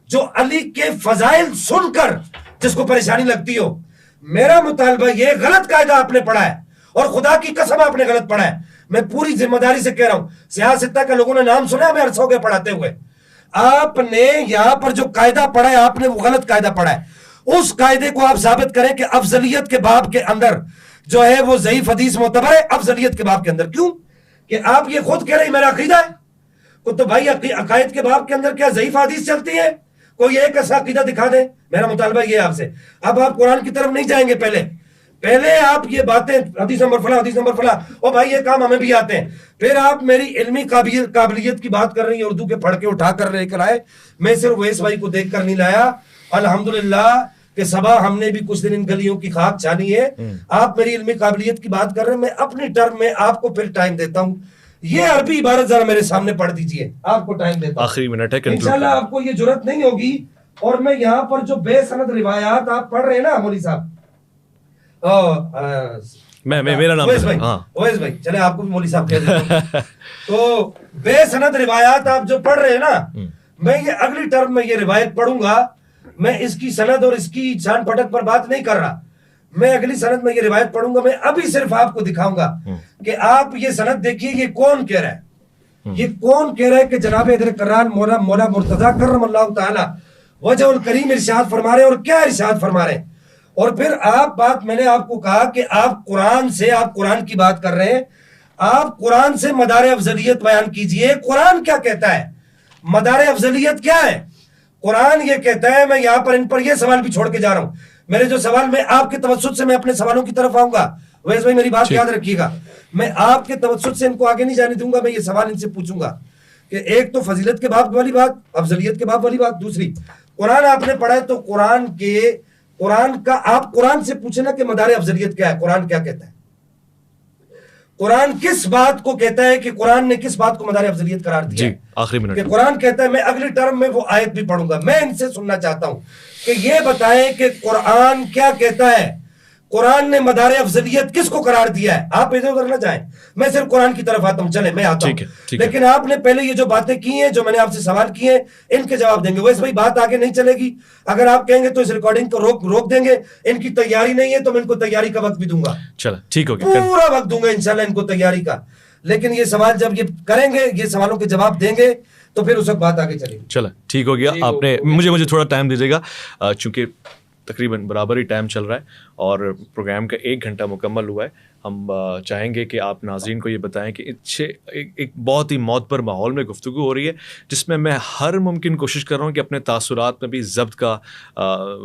جو علی کے فضائل سن کر جس کو پریشانی لگتی ہو, میرا مطالبہ یہ غلط قاعدہ آپ نے پڑھا ہے, اور خدا کی قسم آپ نے غلط پڑھا ہے. میں پوری ذمہ داری سے کہہ رہا ہوں, سیاستہ کا لوگوں نے نام سنا ہے, ہمیں عرصہ ہو گیا پڑھاتے ہوئے. آپ نے یہاں پر جو قاعدہ پڑھا ہے آپ نے وہ غلط قاعدہ پڑھا ہے. اس قاعدے کو آپ ثابت کریں کہ افضلیت کے باب کے اندر جو ہے وہ ضعیف حدیث معتبر ہے. افضلیت کے باب کے اندر کیوں کہ آپ یہ خود کہہ رہے ہیں میرا عقیدہ ہے, تو بھائی عقائد کے باب کے اندر کیا ضعیف حدیث چلتی ہے؟ کوئی ایک ایسا عقیدہ دکھا دیں. میرا مطالبہ یہ ہے آپ سے. اب آپ قرآن کی طرف نہیں جائیں گے, پہلے آپ یہ باتیں حدیث نمبر فلاں, حدیث نمبر فلاں, اور بھائی یہ کام ہمیں بھی آتے ہیں. پھر آپ میری علمی قابلیت کی بات کر رہی ہیں, اردو کے پڑھ کے اٹھا کر لے کر آئے. میں صرف ویس بھائی کو دیکھ کر نہیں لایا, الحمدللہ کہ صبا ہم نے بھی کچھ دن ان گلیوں کی خاک چھانی ہے. آپ میری علمی قابلیت کی بات کر رہے ہیں, میں اپنی ٹرم میں آپ کو پھر ٹائم دیتا ہوں. یہ عربی عبارت ذرا میرے سامنے پڑھ دیجئے, آپ کو ٹائم دیتا ہوں. آخری منٹ ہے, انشاءاللہ آپ کو یہ جرت نہیں ہوگی. اور میں یہاں پر جو بے سند روایات آپ پڑھ رہے ہیں نا مولوی صاحب, میرا نام اویس بھائی, چلے آپ کو بھی مولوی صاحب کہہ دیتا ہوں. تو بے سند روایات آپ جو پڑھ رہے ہیں نا, میں یہ اگلی ٹرم میں یہ روایت پڑھوں گا. میں اس کی سند اور اس کی چھان پھٹک پر بات نہیں کر رہا, میں اگلی سند میں یہ روایت پڑھوں گا. میں ابھی صرف آپ کو دکھاؤں گا کہ آپ یہ سند دیکھیے, یہ کون کہہ رہا ہے, یہ کون کہہ رہا ہے کہ جناب حیدر کرار مولا مرتضیٰ کرم اللہ تعالی وجہ الکریم ارشاد فرما رہے ہیں, اور کیا ارشاد فرما رہے ہیں. اور پھر آپ بات, میں نے آپ کو کہا کہ آپ قرآن سے, آپ قرآن کی بات کر رہے ہیں, آپ قرآن سے مدار افضلیت بیان کیجئے. قرآن کیا کہتا ہے, مدار افضلیت کیا ہے؟ قرآن یہ کہتا ہے, میں یہاں پر ان پر یہ سوال بھی چھوڑ کے جا رہا ہوں. میرے جو سوال, میں آپ کے توسط سے میں اپنے سوالوں کی طرف آؤں گا. ویس بھائی میری بات یاد رکھیے گا, میں آپ کے توسط سے ان کو آگے نہیں جانے دوں گا. میں یہ سوال ان سے پوچھوں گا کہ ایک تو فضیلت کے باب والی بات, افضلیت کے باب والی بات, دوسری قرآن آپ نے پڑھا ہے, تو قرآن کا آپ قرآن سے پوچھیں نا کہ مدار افضلیت کیا ہے, قرآن کیا کہتا ہے, قرآن کس بات کو کہتا ہے, کہ قرآن نے کس بات کو مدار افضلیت قرار دیا ہے. آخری منٹ, کہ قرآن کہتا ہے, میں اگلی ٹرم میں وہ آیت بھی پڑھوں گا. میں ان سے سننا چاہتا ہوں کہ یہ بتائیں کہ قرآن کیا کہتا ہے, قرآن نے مدار افضلیت کس کو قرار دیا ہے. آپ ادھر ادھر نہ جائیں, میں صرف قرآن کی طرف آتا ہوں. چلے میں آتا ہوں, لیکن آپ نے پہلے یہ جو باتیں کی ہیں, جو میں نے آپ سے سوال کیے ہیں, ان کے جواب دیں گے. ویسے بھائی بات آگے نہیں چلے گی, اگر آپ کہیں گے تو اس ریکارڈنگ کو روک دیں گے. ان کی تیاری نہیں ہے تو میں ان کو تیاری کا وقت بھی دوں گا. چلو ٹھیک ہو گیا, پورا وقت دوں گا انشاءاللہ ان کو تیاری کا. لیکن یہ سوال جب یہ کریں گے, یہ سوالوں کے جواب دیں گے, تو پھر اس وقت بات آگے چلے گی. چلو ٹھیک ہو گیا. آپ نے مجھے تھوڑا ٹائم دیجیے گا, چونکہ تقریباً برابر ہی ٹائم چل رہا ہے اور پروگرام کا 1 گھنٹہ مکمل ہوا ہے. ہم چاہیں گے کہ آپ ناظرین کو یہ بتائیں کہ ایک بہت ہی معتبر ماحول میں گفتگو ہو رہی ہے, جس میں ہر ممکن کوشش کر رہا ہوں کہ اپنے تاثرات میں بھی ضبط کا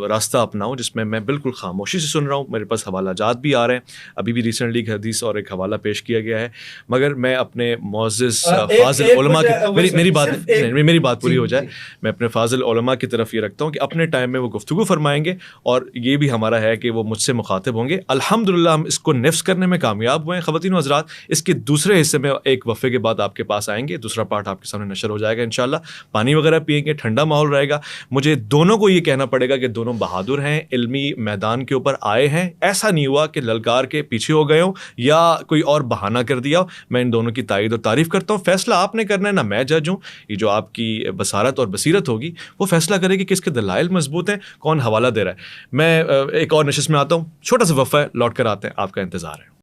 راستہ اپناؤں, جس میں میں بالکل خاموشی سے سن رہا ہوں. میرے پاس حوالہ جات بھی آ رہے ہیں, ابھی بھی ریسنٹلی ایک حدیث اور ایک حوالہ پیش کیا گیا ہے. مگر میں اپنے معزز فاضل علماء کی میری بات پوری ہو جائے, میں اپنے فاضل علماء کی طرف یہ رکھتا ہوں کہ اپنے ٹائم میں وہ گفتگو فرمائیں گے, اور یہ بھی ہمارا ہے کہ وہ مجھ سے مخاطب ہوں گے. الحمدللہ ہم اس کو نفس کرنے میں کامیاب ہوئے ہیں. خواتین و حضرات, اس کے دوسرے حصے میں ایک وقفے کے بعد آپ کے پاس آئیں گے, دوسرا پارٹ آپ کے سامنے نشر ہو جائے گا انشاءاللہ. پانی وغیرہ پئیں گے, ٹھنڈا ماحول رہے گا. مجھے دونوں کو یہ کہنا پڑے گا کہ دونوں بہادر ہیں, علمی میدان کے اوپر آئے ہیں. ایسا نہیں ہوا کہ للکار کے پیچھے ہو گئے ہوں یا کوئی اور بہانہ کر دیا ہو. میں ان دونوں کی تائید اور تعریف کرتا ہوں. فیصلہ آپ نے کرنا ہے, نہ میں جج ہوں. یہ جو آپ کی بصارت اور بصیرت ہوگی وہ فیصلہ کرے گی کہ کس کے دلائل مضبوط ہیں, کون حوالہ دے رہا ہے. میں ایک اور نشست میں آتا ہوں, چھوٹا سا وقفہ ہے, لوٹ کر آتے ہیں, آپ کا انتظار ہے.